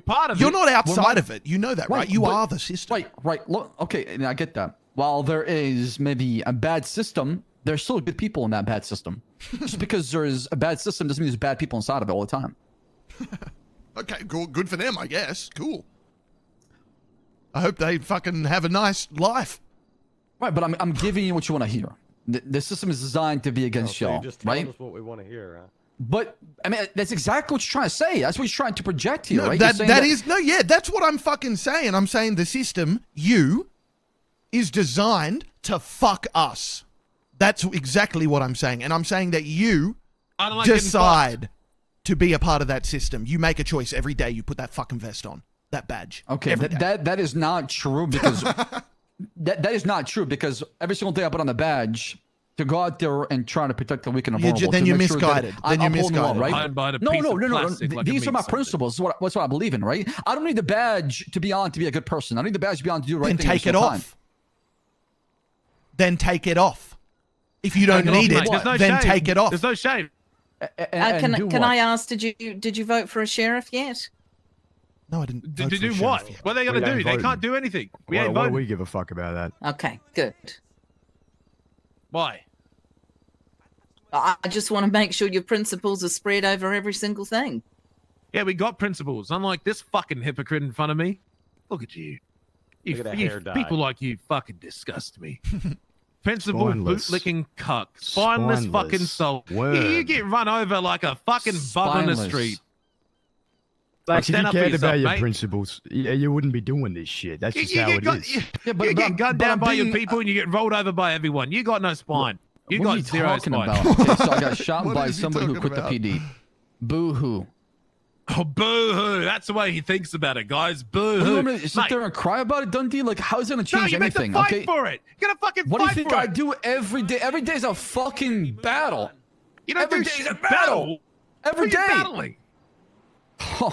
Part of You're it. not outside not- of it. You know that, right? You but- are the system. Right. Look, okay, and I get that. While there is maybe a bad system, there's still good people in that bad system. Just because there's a bad system doesn't mean there's bad people inside of it all the time. Okay, cool. Good for them, I guess. Cool. I hope they fucking have a nice life. Right, but I'm giving you what you want to hear. The system is designed to be against So y'all, you're just telling right? us what we want to hear, huh? But I mean, that's exactly what you're trying to say. That's what you're trying to project here, No, right? You're saying yeah, that's what I'm fucking saying. I'm saying the system, is designed to fuck us. That's exactly what I'm saying. And I'm saying that you I don't like getting fucked. decide to be a part of that system. You make a choice every day. You put that fucking vest on, that badge. Okay, every day. that is not true because that is not true because every single day I put on the badge to go out there and try to protect the weak and vulnerable. then to you're make sure that misguided. Then I'm you're upholding the law, misguided. right? I'd buy a No, piece no, of no, no. plastic like it These are means my something. principles. That's what I believe in, right? I don't need the badge to be on to be a good person. I need the badge to be on to do the right Then thing. every take it single off. Then take it off. If you don't Take it off, need mate. it, There's no then shame. take it off. There's no shame. time. And do Can what? I ask, did you vote for a sheriff yet? No, I didn't. To vote for do a what? sheriff yet. What are they going We to do? ain't They voting. can't do anything. We Why ain't do voting. we give a fuck about that? Okay, good. Why? I just want to make sure your principles are spread over every single thing. Yeah, we got principles. Unlike this fucking hypocrite in front of me. Look at you. Look at that hair dye. People like you fucking disgust me. Principal Spineless. bootlicking cuck. Spineless fucking Spineless. soul. Word. You get run over like a fucking bug on the Spineless. street. Like, if stand you up for cared yourself, about your mate. principles, you wouldn't be doing this shit. That's just how it is. Yeah, but- you but- get gunned but down I'm by your being- people and you get rolled over by everyone. You got no spine. You What got are you zero talking spine. about? Okay, so I got shot What by is he somebody who talking quit about? the PD. Boo hoo. Oh, boo-hoo. That's the way he thinks about it, guys. What do you Boo-hoo. want me to sit Mate, there and cry about it, Dundee? Like, how is it gonna no, change you're meant to anything? fight Okay. for it. You're gonna fucking What do you fight think for I it. do every day? Every day is a fucking battle. You don't every do day is shit. a battle. Every Who are you day. battling?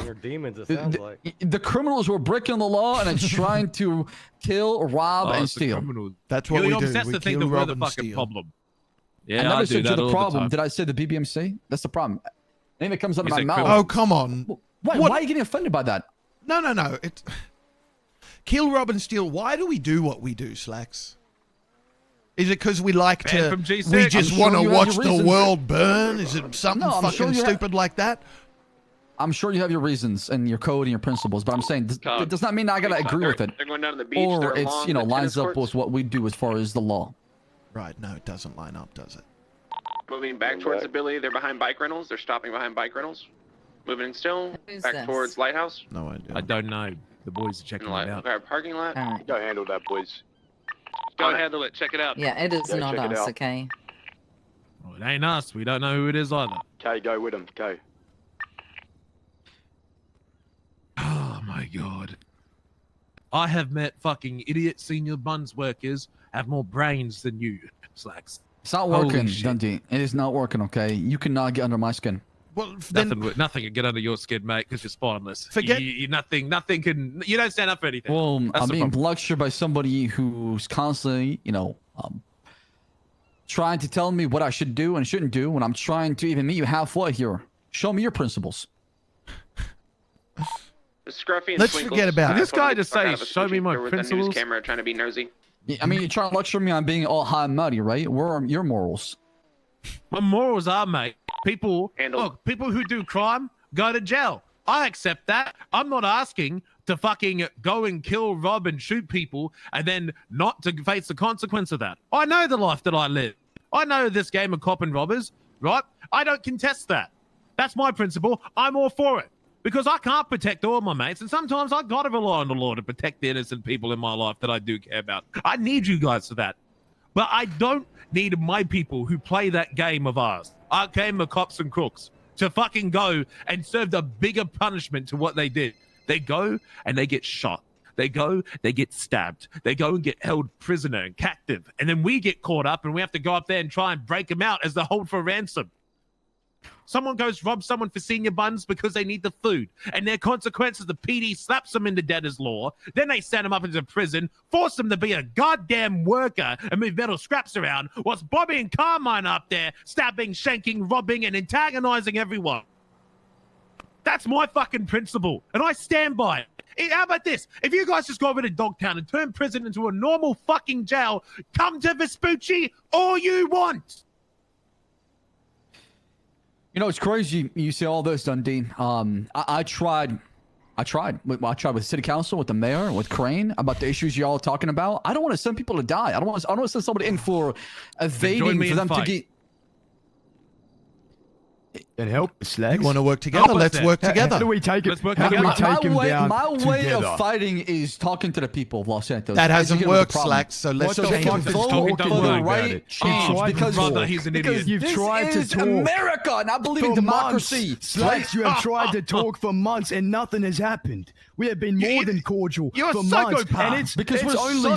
You're demons, it sounds like. The criminals were breaking the law and it's trying to kill, rob, Oh, and it's the steal. criminals. That's what You're we do. obsessed We to think kill, that we're rob, the and fucking steal. problem. I Yeah, never I do said that you're the all problem. time. Did I say the BBMC? That's the problem. Name it comes out of You my said mouth. criminals. Oh, come on. Why What? are you getting offended by that? No. It's kill, rob, and steal. Why do we do what we do, Slacks? Is it because we like Banned to? from G6. We just I'm want sure to you have watch your the reasons. world burn? Is it something No, I'm fucking sure you have- stupid like that? I'm sure you have your reasons and your code and your principles, but I'm saying it does not mean I gotta agree with it, They're going down to the beach. or they're it's along you know the lines tennis up courts, with what we do as far as the law. Right? No, it doesn't line up, does it? moving back towards the Billy. They're behind bike rentals. They're stopping behind bike rentals. Moving still Who's back this? towards Lighthouse No idea. I don't know. The boys are in checking the it out. parking lot. All right. Go handle that, boys. Go handle it. Check it out. Yeah, it is Yeah, not check it us, out. okay? Well, it ain't us. We don't know who it is either. Okay, go with him. Go. Oh my god. I have met fucking idiot senior buns workers have more brains than you, Slacks. It's not Holy working, shit. Dundee. It is not working, okay? You cannot get under my skin. Well, then Nothing can get under your skin, mate, because you're spineless. Forget- nothing can. You don't stand up for anything. Well, That's I'm the being problem. lectured by somebody who's constantly, trying to tell me what I should do and shouldn't do when I'm trying to even meet you halfway here. Show me your principles. Scruffy and Let's Swinkles, forget about Did it. this guy phoning just the fuck say, out of "Show me Vespucci my here with a news principles"? camera trying to be nosy. I mean, you're trying to lecture me on being all high and mighty, right? Where are your morals? My morals are, mate. People Handled. people who do crime go to jail. I accept that. I'm not asking to fucking go and kill, rob, and shoot people and then not to face the consequence of that. I know the life that I live. I know this game of cop and robbers, right? I don't contest that. That's my principle. I'm all for it. Because I can't protect all my mates, and sometimes I gotta rely on the law to protect the innocent people in my life that I do care about. I need you guys for that. But I don't need my people who play that game of ours, our game of cops and crooks, to fucking go and serve the bigger punishment to what they did. They go and they get shot. They go, they get stabbed. They go and get held prisoner and captive. And then we get caught up and we have to go up there and try and break them out as the hold for ransom. Someone goes rob someone for senior buns because they need the food. And their consequences, the PD slaps them into debtor's law. Then they send them up into prison, force them to be a goddamn worker and move metal scraps around, whilst Bobby and Carmine are up there stabbing, shanking, robbing, and antagonizing everyone. That's my fucking principle, and I stand by it. How about this? If you guys just go over to Dogtown and turn prison into a normal fucking jail, come to Vespucci all you want. You know, it's crazy you say all this, Dundee. I tried with city council, with the mayor, with Crane about the issues y'all are talking about. I don't want to send people to die. I don't want to send somebody in for evading me for in them to fight. get. And help, Slags. You want to work together? Help us Let's then. work How together. do we take it? Let's work How do we together. take him down My way together? of fighting is talking to the people of Los Santos. That hasn't Educating them worked, the problem. Slacks, so let's So What they the can fuck is vote talking for to the about right it? change Tried to because Brother, he's an because idiot. You've this tried to is talk. America, and I believe in For democracy. months. Slacks, you have tried to talk for months and nothing has happened. We have been more than cordial you're a for months. psychopath. And it's Because we're only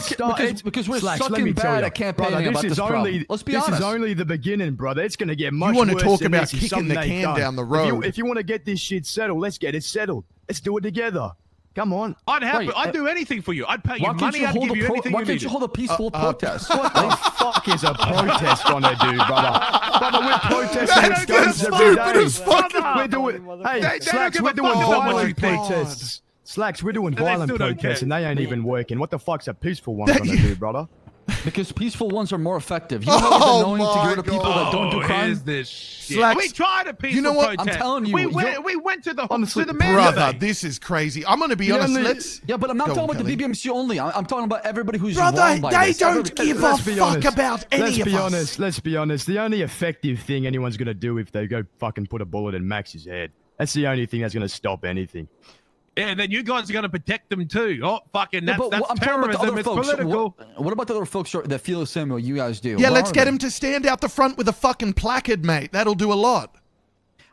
because we're Slacks, let sucking me tell bad you, at campaigning brother, about this this is problem. only, Let's be this honest. is only the beginning, brother. It's going to get much want to worse talk than about this. It's kicking the something they've can done. down the road. If you want to get this shit settled, let's get it settled. Let's do it together. Come on. I'd do anything for you. I'd pay you Why can't money. you I'd hold give you anything why you can't needed. you hold a peaceful protest? What the fuck is a protest gonna do, brother? Brother, we're protesting That's with guns the every day. stupidest fucking- We're doing, hey, They Slacks, don't we're give a doing fuck about what violent you think. protests. Slacks, we're doing They violent still don't protests, care. and they ain't even working. What the fuck's a peaceful one gonna do, brother? Because peaceful ones are more effective. You know it's annoying to get rid of people that don't do crime? Here's this shit. Slacks, We tried a peaceful you know what? I'm protest. telling you, we you're- went to the Honestly, to the mayor Brother, today. this is crazy. I'm going to be The honest. only- Let's. Yeah, but I'm not Go talking on, about the Kelly. BBMC only. I'm talking about everybody who's Brother, wronged by they this. don't Everybody- give Let's a be fuck honest. about any Let's of be us. honest. Let's be honest. The only effective thing anyone's gonna do if they go fucking put a bullet in Max's head. That's the only thing that's gonna stop anything. Yeah, and then you guys are going to protect them too. Oh, fucking, Yeah, that's, but that's I'm talking about the terrorism. other It's folks. political. What about the other folks that feel the same way you guys do? Yeah, Where let's are get they? him to stand out the front with a fucking placard, mate. That'll do a lot.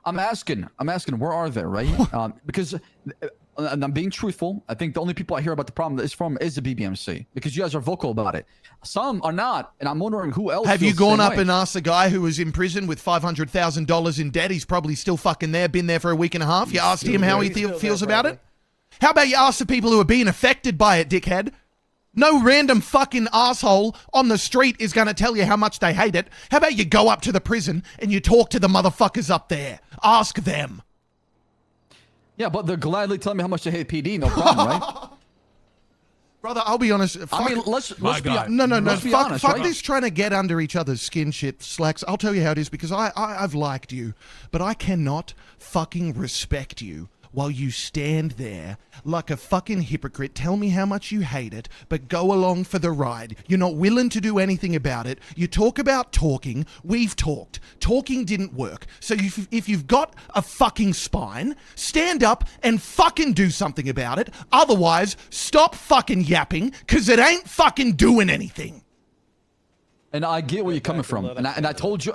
I'm asking, where are they, right? Because, and I'm being truthful, I think the only people I hear about the problem is the BBMC, because you guys are vocal about it. Some are not, and I'm wondering who else. Have you feels the gone same up way. and asked a guy who was in prison with $500,000 in debt? He's probably still fucking there, been there for a week and a half. You asked him how he feels about it? How about you ask the people who are being affected by it, dickhead? No random fucking asshole on the street is going to tell you how much they hate it. How about you go up to the prison and you talk to the motherfuckers up there? Ask them. Yeah, but they'll gladly tell me how much they hate PD, no problem, right? Brother, I'll be honest. Fuck, I mean, let's be God. no. let's be Fuck, honest, fuck right? this trying to get under each other's skin shit, Slacks. I'll tell you how it is, because I've liked you, but I cannot fucking respect you while you stand there like a fucking hypocrite, tell me how much you hate it, but go along for the ride. You're not willing to do anything about it. You talk about talking. We've talked. Talking didn't work. So if you've got a fucking spine, stand up and fucking do something about it. Otherwise, stop fucking yapping, because it ain't fucking doing anything. And I get where you're coming from. And I told you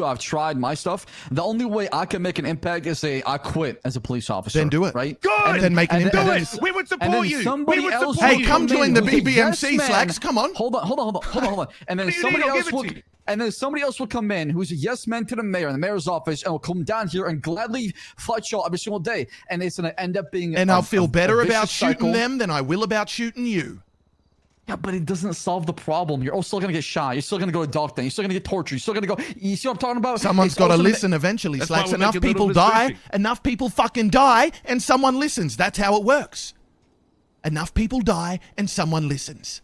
I've tried my stuff. The only way I can make an impact is say I quit as a police officer. Then do it. Right? Good. Then make an impact. We would support you. We would support Hey, you. come join the BBMC, Slacks. Come on. Hold on. And then somebody else will. And then somebody else will come in who's a yes man to the mayor in the mayor's office and will come down here and gladly fight y'all every single day. And it's going to end up being. And I'll feel better about shooting cycle. them than I will about shooting you. Yeah, but it doesn't solve the problem. You're still going to get shot. You're still going to go to Dogtown. You're still going to get tortured. You're still going to go. You see what I'm talking about? Someone's got to listen eventually, Slacks. Enough people die. Enough people fucking die, and someone listens. That's how it works. Enough people die, and someone listens.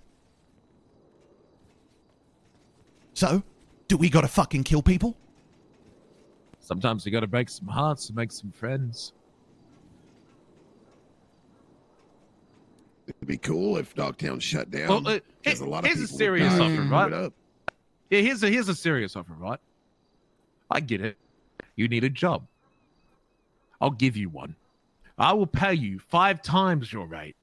So, do we got to fucking kill people? Sometimes you got to break some hearts to make some friends. It'd be cool if Dogtown shut down. Well, here's a serious offer, right? Yeah, here's a serious offer, right? I get it. You need a job. I'll give you one. I will pay you 5 times your rate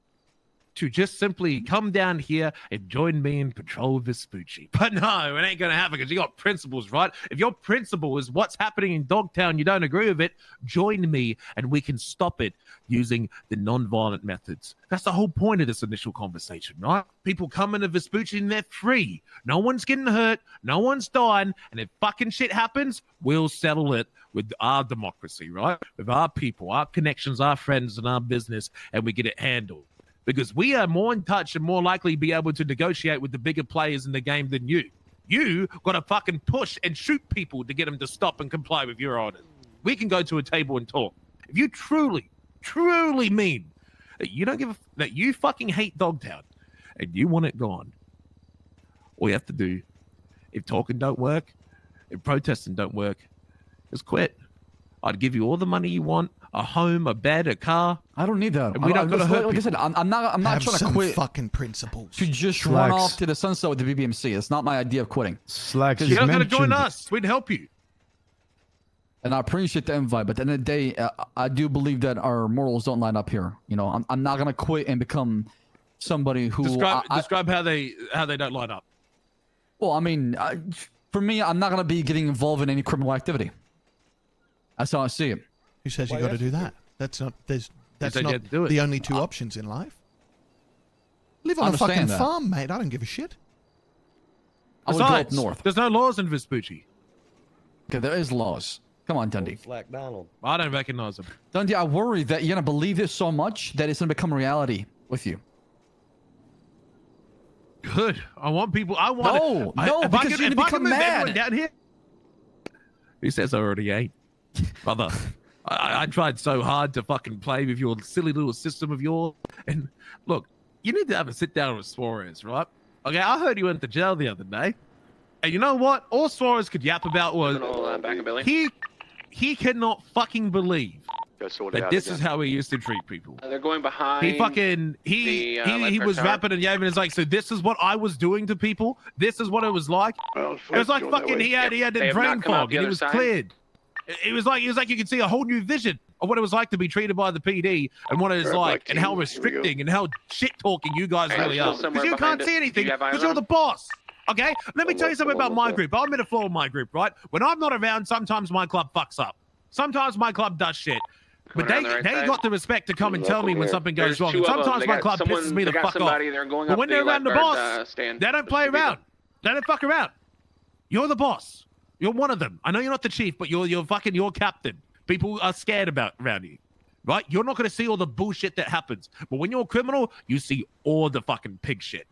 to just simply come down here and join me in Patrol Vespucci. But no, it ain't going to happen because you got principles, right? If your principle is what's happening in Dogtown, you don't agree with it, join me and we can stop it using the non-violent methods. That's the whole point of this initial conversation, right? People come into Vespucci and they're free. No one's getting hurt. No one's dying. And if fucking shit happens, we'll settle it with our democracy, right? With our people, our connections, our friends, and our business, and we get it handled. Because we are more in touch and more likely to be able to negotiate with the bigger players in the game than you. You got to fucking push and shoot people to get them to stop and comply with your orders. We can go to a table and talk. If you truly mean that you don't that you fucking hate Dogtown and you want it gone, all you have to do, if talking don't work, if protesting don't work, is quit. I'd give you all the money you want. A home, a bed, a car. I don't need that. We don't gotta hurt like I said, I'm not trying to quit. Fucking principles. To just run off to the sunset with the BBMC. It's not my idea of quitting. Slacks. You don't gotta join us. We'd help you. And I appreciate the invite, but at the end of the day, I do believe that our morals don't line up here. You know, I'm not gonna quit and become somebody who describe how they don't line up. Well, I mean, for me, I'm not gonna be getting involved in any criminal activity. That's how I see it. Who says you got to do that? That's not the only 2 options in life. Live on a fucking farm, mate. I don't give a shit. I would go up north. There's no laws in Vespucci. Okay, there is laws. Come on, Dundee. Slack Donald. I don't recognize them. Dundee, I worry that you're gonna believe this so much that it's gonna become reality with you. Good. I want people. No, because you're gonna become mad. Down here. Who says I already ain't, brother? I tried so hard to fucking play with your silly little system of yours. And look, you need to have a sit down with Suarez, right? Okay, I heard you went to jail the other day. And you know what? All Suarez could yap about was he cannot fucking believe that this is how he used to treat people. They're going behind. He was rapping and yaving. It's like, so this is what I was doing to people. This is what it was like. Well, it was like fucking he had the brain fog and he was cleared. It was like you could see a whole new vision of what it was like to be treated by the PD and what it is like and how restricting and how shit talking you guys really are. Because you can't see anything because you're the boss. Okay, let me tell you something about my group. I'm in a flaw of my group, right? When I'm not around, sometimes my club fucks up. Sometimes my club does shit. But they got the respect to come and tell me when something goes wrong. And sometimes my club pisses me the fuck off. But when they're around the boss, they don't play around. They don't fuck around. You're the boss. You're one of them. I know you're not the chief, but you're captain. People are scared around you, right? You're not going to see all the bullshit that happens. But when you're a criminal, you see all the fucking pig shit.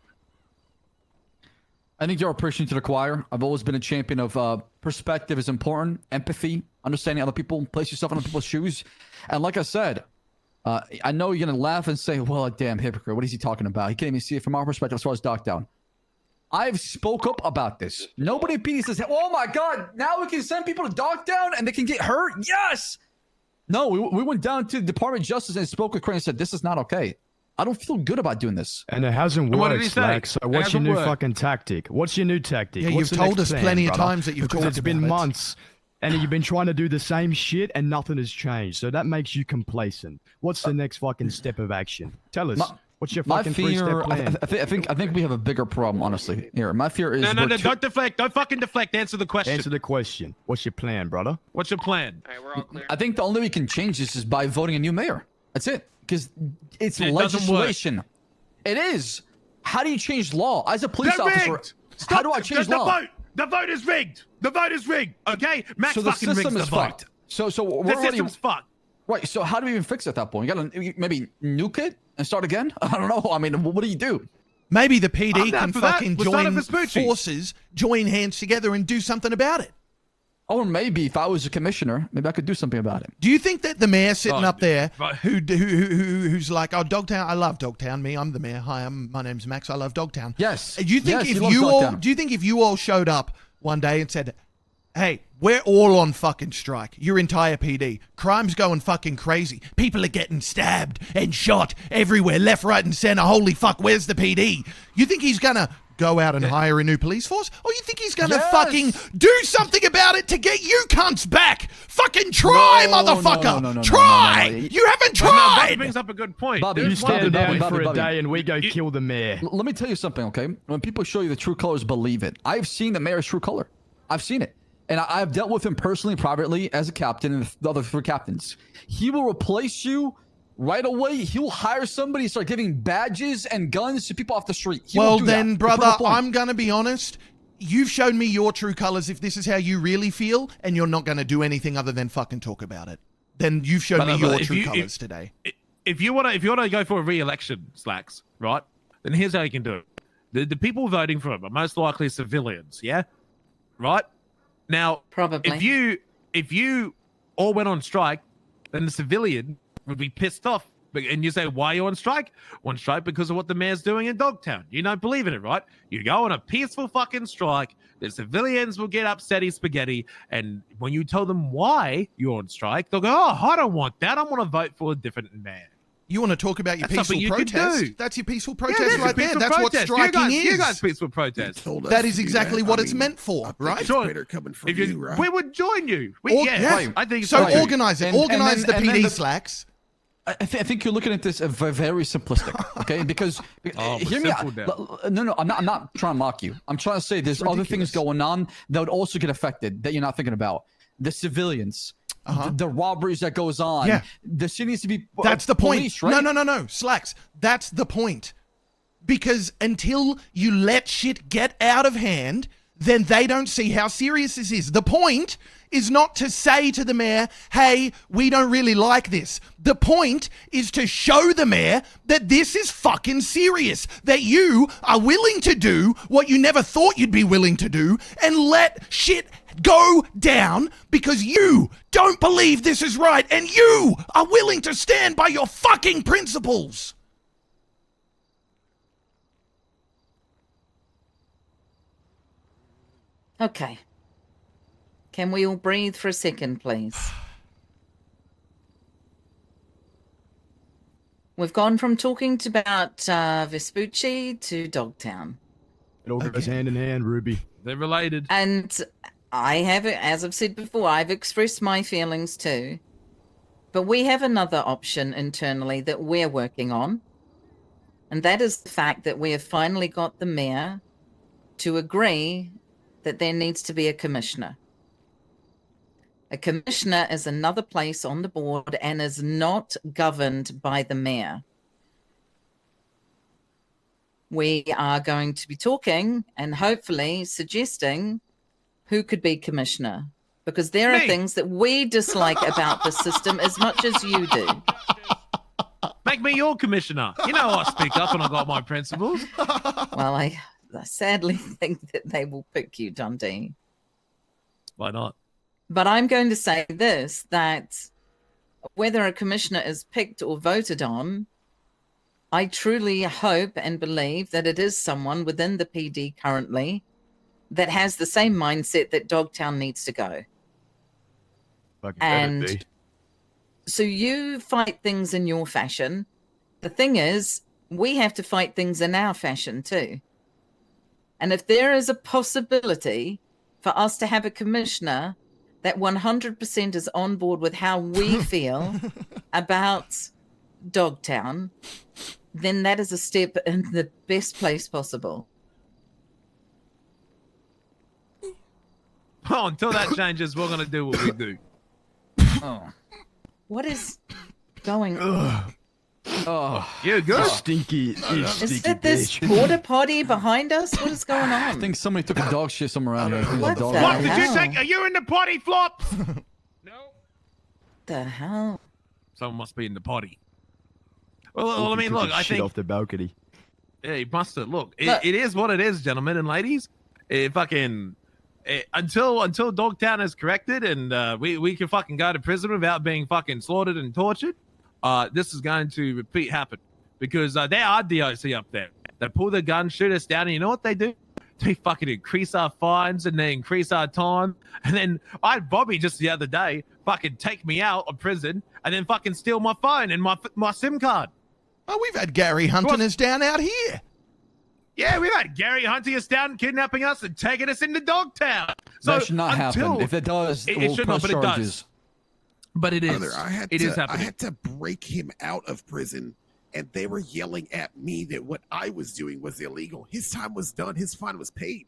I think you're preaching to the choir. I've always been a champion of perspective is important, empathy, understanding other people, place yourself in other people's shoes. And like I said, I know you're going to laugh and say, well, a damn hypocrite. What is he talking about? He can't even see it from our perspective as far as Dogtown. I've spoke up about this. Nobody in PD says, oh my God, now we can send people to Dogtown and they can get hurt? Yes! No, we went down to the Department of Justice and spoke with Crane and said, this is not okay. I don't feel good about doing this. And it hasn't worked, Slack. So what's your new fucking tactic? What's your new tactic? Yeah, you've told us plenty of times that you've because talked it's been about it. months and you've been trying to do the same shit and nothing has changed. So that makes you complacent. What's the next fucking step of action? Tell us. What's your My fucking fear, three-step plan? I think we have a bigger problem, honestly. Here, my fear is No, we're don't deflect. Don't fucking deflect. Answer the question. Answer the question. What's your plan, brother? What's your plan? All right, we're all clear. I think the only way we can change this is by voting a new mayor. That's it. Because it's It doesn't work. legislation. It is. How do you change law? As a police They're officer, rigged. Stop. how do I change the law? vote. The vote is rigged. The vote is rigged. Okay, Max So the fucking rigs system the is vote. fucked. So we're The already system's fucked. right. So how do we even fix it at that point? You gotta maybe nuke it and start again. I don't know. I mean, what do you do? Maybe the I'm PD down can for that. fucking We'll start join at Vespucci. forces, join hands together, and do something about it. Or maybe if I was a commissioner, maybe I could do something about it. Do you think that the mayor sitting Right, up there, right. who's like, oh, Dogtown, I love Dogtown. I'm the mayor. Hi, my name's Max. I love Dogtown. Yes. Do you think Yes, he if loves you all, Dogtown. do you think if you all showed up one day and said, hey, we're all on fucking strike, your entire PD, crime's going fucking crazy, people are getting stabbed and shot everywhere, left, right, and center. Holy fuck, where's the PD? You think he's gonna go out and hire a new police force, or you think he's gonna Yes. fucking do something about it to get you cunts back? Fucking try, No, no, motherfucker! no, no, no, try! no, no, no. You haven't Well, no, Bobby tried. brings up a good point. Bobby, You There's Bobby, one- stand down Bobby, for a Bobby. day and we go kill the mayor. Let me tell you something, okay? When people show you the true colors, believe it. I've seen the mayor's true color. I've seen it. And I've dealt with him personally, privately, as a captain, and the other 3 captains. He will replace you right away. He'll hire somebody, start giving badges and guns to people off the street. He Well will do that. then, To brother, prove a point. I'm gonna be honest. You've shown me your true colors if this is how you really feel, and you're not gonna do anything other than fucking talk about it. Then you've shown me your if true you- colors today. If you wanna go for a re-election, Slacks, right? Then here's how you can do it. The people voting for him are most likely civilians, yeah? Right? Now, Probably. if you all went on strike, then the civilian would be pissed off. And you say, why are you on strike? On strike because of what the mayor's doing in Dogtown. You don't believe in it, right? You go on a peaceful fucking strike. The civilians will get upsetty spaghetti. And when you tell them why you're on strike, they'll go, oh, I don't want that. I want to vote for a different mayor. You want to talk about your That's something peaceful you could protest? do. That's your peaceful Yeah, protest that's a right there. peaceful That's what protest. striking You guys is. peaceful protest. Told us That to is do exactly that. what I it's mean, meant for, I think right? it's Sure. better coming from If you, you, right? we would join you. Yeah. I think So so. organize it. And Organize the then- and then PD the- slacks. I think you're looking at this very simplistic, okay? Because Oh, but hear me out. simple No, I'm not trying to mock you. I'm trying to say there's other things going on that would also get affected that you're not thinking about. The civilians, the robberies that goes on. Yeah. The city needs to be. That's the point. Police, right? No. Slacks. That's the point. Because until you let shit get out of hand, then they don't see how serious this is. The point is not to say to the mayor, hey, we don't really like this. The point is to show the mayor that this is fucking serious, that you are willing to do what you never thought you'd be willing to do and let shit go down because you don't believe this is right and you are willing to stand by your fucking principles. Okay. Can we all breathe for a second, please? We've gone from talking about Vespucci to Dogtown. It all goes hand in hand, Ruby. They're related. And I have, as I've said before, I've expressed my feelings too. But we have another option internally that we're working on. And that is the fact that we have finally got the mayor to agree that there needs to be a commissioner. A commissioner is another place on the board and is not governed by the mayor. We are going to be talking and hopefully suggesting who could be commissioner, because there are Me. things that we dislike about the system as much as you do. Make me your commissioner. You know I speak up and I got my principles. Well, I sadly think that they will pick you, Dundee. Why not? But I'm going to say this, that whether a commissioner is picked or voted on, I truly hope and believe that it is someone within the PD currently that has the same mindset that Dogtown needs to go. Fucking And better be. so you fight things in your fashion. The thing is, we have to fight things in our fashion too. And if there is a possibility for us to have a commissioner that 100% is on board with how we feel about Dogtown, then that is a step in the best place possible. Oh, until that changes, we're gonna do what we do. Oh. What is going on? Oh. You good? Stinky. Is it this porta potty behind us? What is going on? I think somebody took a dog shit somewhere around here. I think it was a What dog. the What did you hell? take? Are you in the potty, Flop? No. The hell? Someone must be in the potty. Well, I mean, look, I think off the balcony. yeah, he must have. Look, Look. it is what it is, gentlemen and ladies. Until Dogtown is corrected and we can fucking go to prison without being fucking slaughtered and tortured, this is going to happen because there are DOC up there. They pull the gun, shoot us down, and you know what they do? They fucking increase our fines and they increase our time. And then I had Bobby just the other day fucking take me out of prison and then fucking steal my phone and my SIM card. Oh, we've had Gary hunting us down out here. Yeah, we've had Gary hunting us down, kidnapping us, and taking us into Dogtown. So That should not happen. If it does, it we'll should not, press but it does. charges. But it is. Brother, It is I happening. had to break him out of prison, and they were yelling at me that what I was doing was illegal. His time was done. His fine was paid.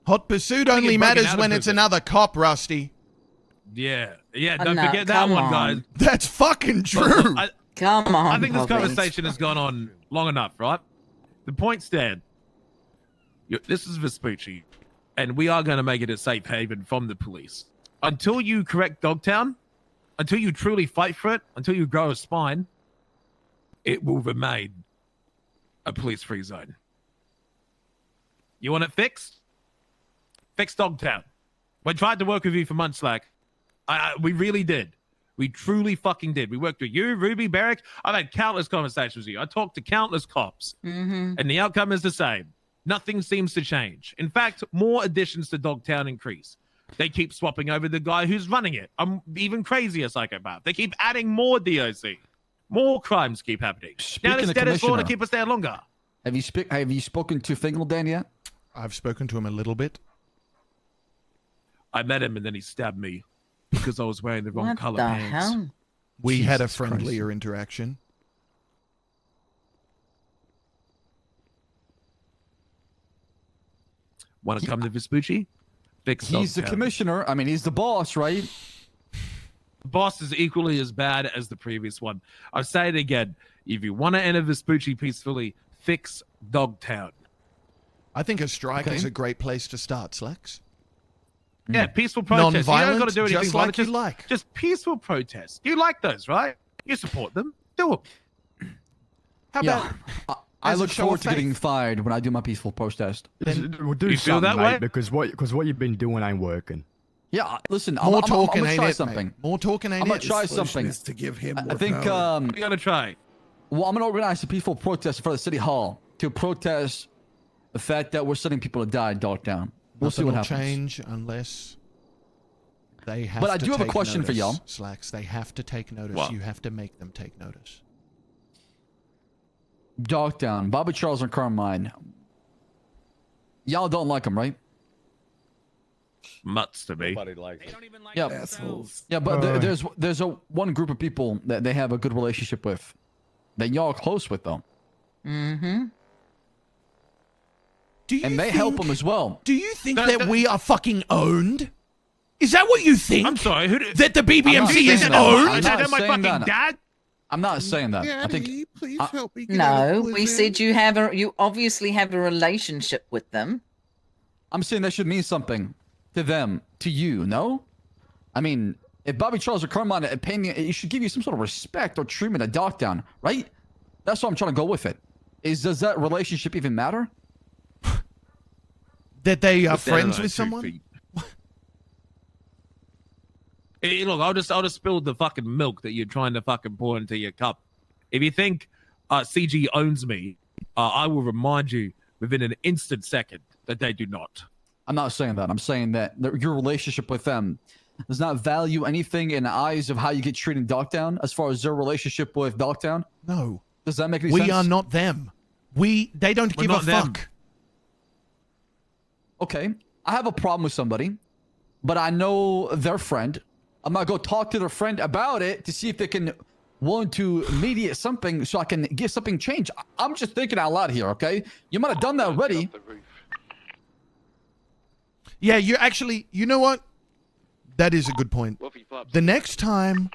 Hot pursuit I think only it's broken matters out of when it's prison. another cop, Rusty. Yeah, Oh, don't no, forget that come one, guys. on. That's fucking Look, true. Come on. I think this Bobby. conversation has gone on long enough, right? The point stand. This is Vespucci, and we are going to make it a safe haven from the police. Until you correct Dogtown, until you truly fight for it, until you grow a spine, it will remain a police-free zone. You want it fixed? Fix Dogtown. We tried to work with you for months, Slack. We really did. We truly fucking did. We worked with you, Ruby, Barrick. I've had countless conversations with you. I talked to countless cops, and the outcome is the same. Nothing seems to change. In fact, more additions to Dogtown increase. They keep swapping over the guy who's running it. I'm even crazier psychopath. They keep adding more DOC. More crimes keep happening. Speaking Now of the status quo to Commissioner. keep us there longer. Have you spoken to Fingaldan yet? I've spoken to him a little bit. I met him and then he stabbed me because I was wearing the wrong What color the pants. hell? We had a Jesus friendlier interaction. Want to come to Vespucci? Fix He's the Dogtown. commissioner. I mean, he's the boss, right? The boss is equally as bad as the previous one. I'll say it again. If you want to enter Vespucci peacefully, fix Dogtown. I think a strike Okay. is a great place to start, Slacks. Yeah, peaceful protest. You don't Non-violent, got to do anything just about like it. you like. Just peaceful protest. You like those, right? You support them. Do them. How Yeah. about I as a look show forward of to getting faith? fired when I do my peaceful protest. We'll do You feel something, that mate, way? because what you've been doing ain't working. Yeah, listen, more I'm talking gonna ain't try it, something. mate? More talking ain't I'm gonna it? try Solution something. is to give him I more think power. We're going to try. well, I'm gonna organize a peaceful protest in front of the city hall to protest the fact that we're sending people to die in Dogtown. We'll see Nothing what will happens. change unless they have But I to do have a take question for notice, y'all. Slacks, they have to take notice. What? You have to make them take notice. Dogtown, Bobby Charles and Carmine. Y'all don't like him, right? Mutts to me. Nobody likes They it. don't even like Yeah. themselves. Yeah, but Uh. there's a one group of people that they have a good relationship with, that y'all are close with though, Mm-hmm. Do you and they think, help them as well. Do you think No, that no. we are fucking owned? Is that what you think? I'm sorry. Who? That the I'm not BBMC is saying that. owned? I'm Is not that my saying fucking that. dad? I'm not saying that. I think Daddy, please I- help me get out No, of we prison. said you obviously have a relationship with them. I'm saying that should mean something to them, to you. No, I mean, if Bobby Charles or Carmine are paying you, it should give you some sort of respect or treatment at Dogtown, right? That's what I'm trying to go with it. Does that relationship even matter? That they are Put that on friends our with 2 someone? feet. Hey, look, I'll just spill the fucking milk that you're trying to fucking pour into your cup. If you think CG owns me, I will remind you within an instant second that they do not. I'm not saying that. I'm saying that your relationship with them does not value anything in the eyes of how you get treated in Dogtown as far as their relationship with Dogtown. No. Does that make any We sense? are not them. They don't We're give a not them. fuck. Okay, I have a problem with somebody, but I know their friend. I'm gonna go talk to their friend about it to see if they can willing to mediate something so I can get something changed. I'm just thinking out loud here, okay? You might have done that already. Yeah, you actually, you know what? That is a good point. The next time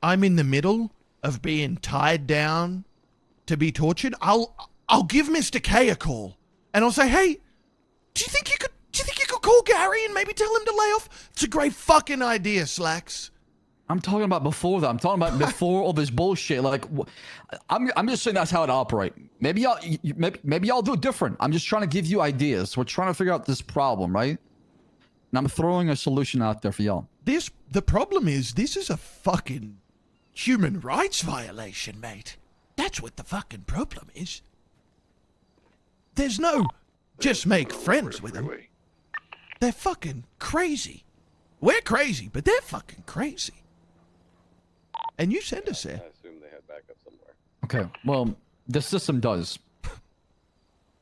I'm in the middle of being tied down to be tortured, I'll give Mr. K a call and I'll say, hey, do you think you could call Gary and maybe tell him to lay off? It's a great fucking idea, Slacks. I'm talking about before that. I'm talking about before all this bullshit. Like, I'm just saying that's how it operates. Maybe y'all do it different. I'm just trying to give you ideas. We're trying to figure out this problem, right? And I'm throwing a solution out there for y'all. The problem is, this is a fucking human rights violation, mate. That's what the fucking problem is. There's no just make friends with them. They're fucking crazy. We're crazy, but they're fucking crazy. And you send us there. I assume they had backup somewhere. Okay, well, the system does.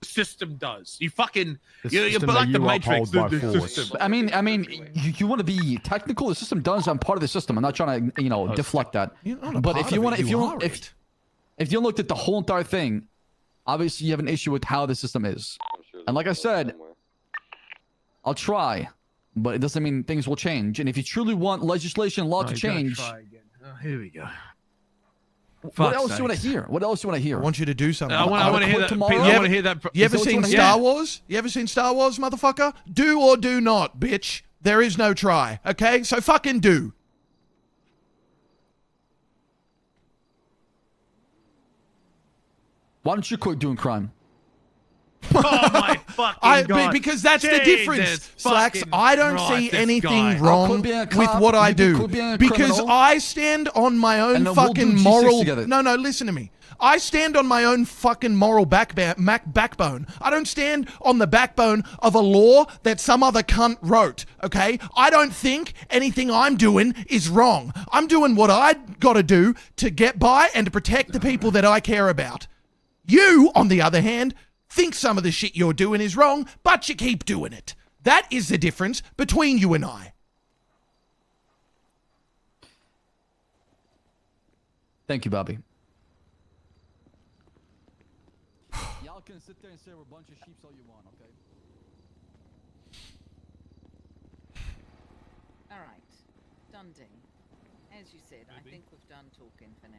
The system does. You fucking The you're system like that the you Matrix. uphold by The force. system. I mean, you want to be technical. The system does. I'm part of the system. I'm not trying to, deflect that. You're not a But part if you of want, it, if you looked at the whole entire thing, obviously you have an issue with how the system is. I'm sure And like I there's said, somewhere. I'll try, but it doesn't mean things will change. And if you truly want legislation, law to change, Here we go. what else do you want to hear? What else do you want to hear? I want you to do something. I want to hear that. tomorrow? I want to hear that. You ever Is that what seen you wanna Star hear? Wars? You ever seen Star Wars, motherfucker? Do or do not, bitch. There is no try, okay? So fucking do. Why don't you quit doing crime? Oh my fucking god! Because that's the Jesus difference, Slacks. fucking I don't Christ, see this anything guy. wrong quit being a with cop. what I You do. quit being a Because criminal. I stand on my own And then we'll fucking do G6 moral... together. No, listen to me. I stand on my own fucking moral backbone. I don't stand on the backbone of a law that some other cunt wrote, okay? I don't think anything I'm doing is wrong. I'm doing what I gotta do to get by and to protect the people that I care about. You, on the other hand, think some of the shit you're doing is wrong, but you keep doing it. That is the difference between you and I. Thank you, Bobby. Y'all can sit there and say we're a bunch of sheep all you want, okay? All right, Dundee. As you said, I think we've done talking for now.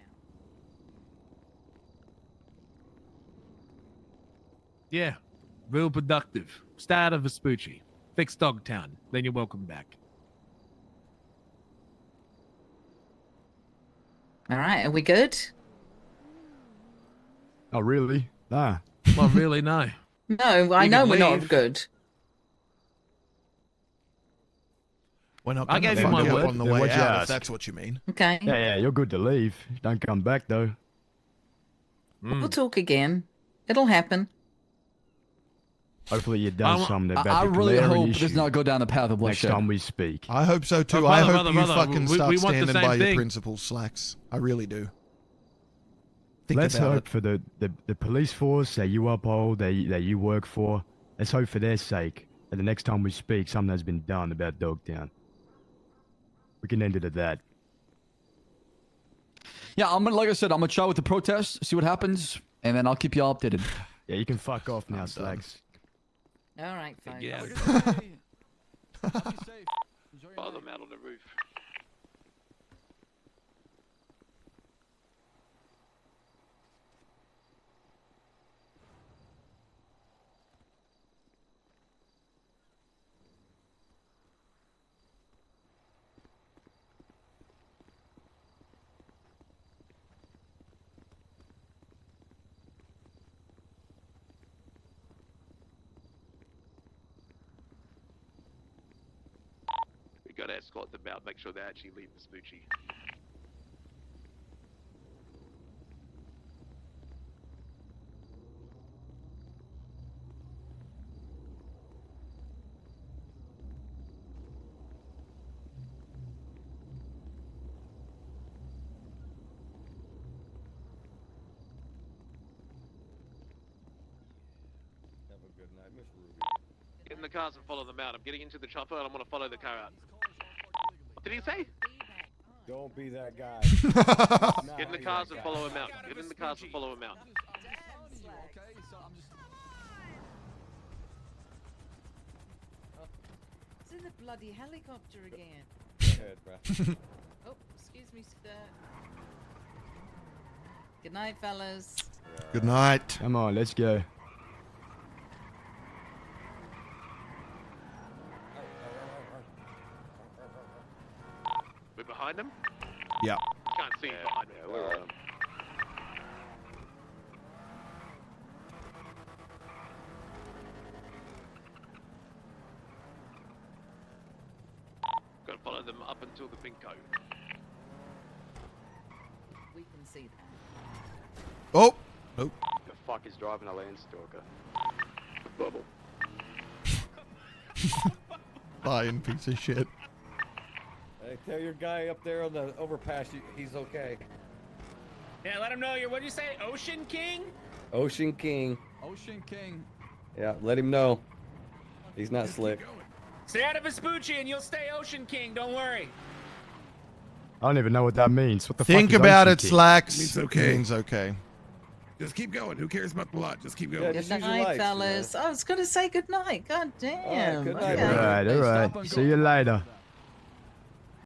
Yeah, real productive. Start of Vespucci. Fix Dogtown. Then you're welcome back. All right, are we good? Oh, really? Nah. Well, really, no. No, I You know can we're not leave. good. We're not I gonna gave you fuck my you up word. on the Then way what'd you out, if ask? that's what you mean. Okay, Yeah, you're good to leave. Don't come back, though. we'll talk again. It'll happen. Hopefully you've done I- something about I the really glaring hope issue this does not go down the path of next bloodshed. time we speak. I hope so too. Oh, I brother, hope brother, you brother, fucking we start want the standing same by your thing. principles, Slacks. I really do. Think Let's about hope it. for the police force that you uphold, that you work for. Let's hope for their sake that the next time we speak, something has been done about Dogtown. We can end it at that. Yeah, like I said, I'm gonna try with the protest, see what happens, and then I'll keep y'all updated. Yeah, you can fuck off now, done. Slacks. All right, folks. Yeah. Have a good day. Be safe. Enjoy your Follow night. them out on the roof. We gotta escort them out, make sure they actually leave Vespucci. Have a good night, Miss Ruby. Get in the cars and follow them out. I'm getting into the chopper and I'm gonna follow the car out. What did he say? Don't be that guy. Get in the cars and follow him out. Get in the cars and follow him out. It's in the bloody helicopter again. Go ahead, bro. Oh, excuse me, sir. Good night, fellas. Good night. Come on, let's go. We're behind him. Yeah. Can't see him behind him. Yeah, we're on him. Gotta follow them up until the Bingo. We can see that. Oh. Oh. The fuck is driving a Landstalker? Bubble. Lying piece of shit. Hey, tell your guy up there on the overpass he's okay. Yeah, let him know you're. What do you say, Ocean King? Ocean King. Ocean King. Yeah, let him know. He's not slick. Stay out of Vespucci and you'll stay Ocean King. Don't worry. I don't even know what that means. What the Think fuck is about Ocean it, King? Slacks. Means okay. Means okay. Just keep going. Who cares about the lot? Just keep going. Yeah, Good just use your night, lights, fellas. I was going to say good night. God damn. good night, Okay. bro. All right, all right. See you later.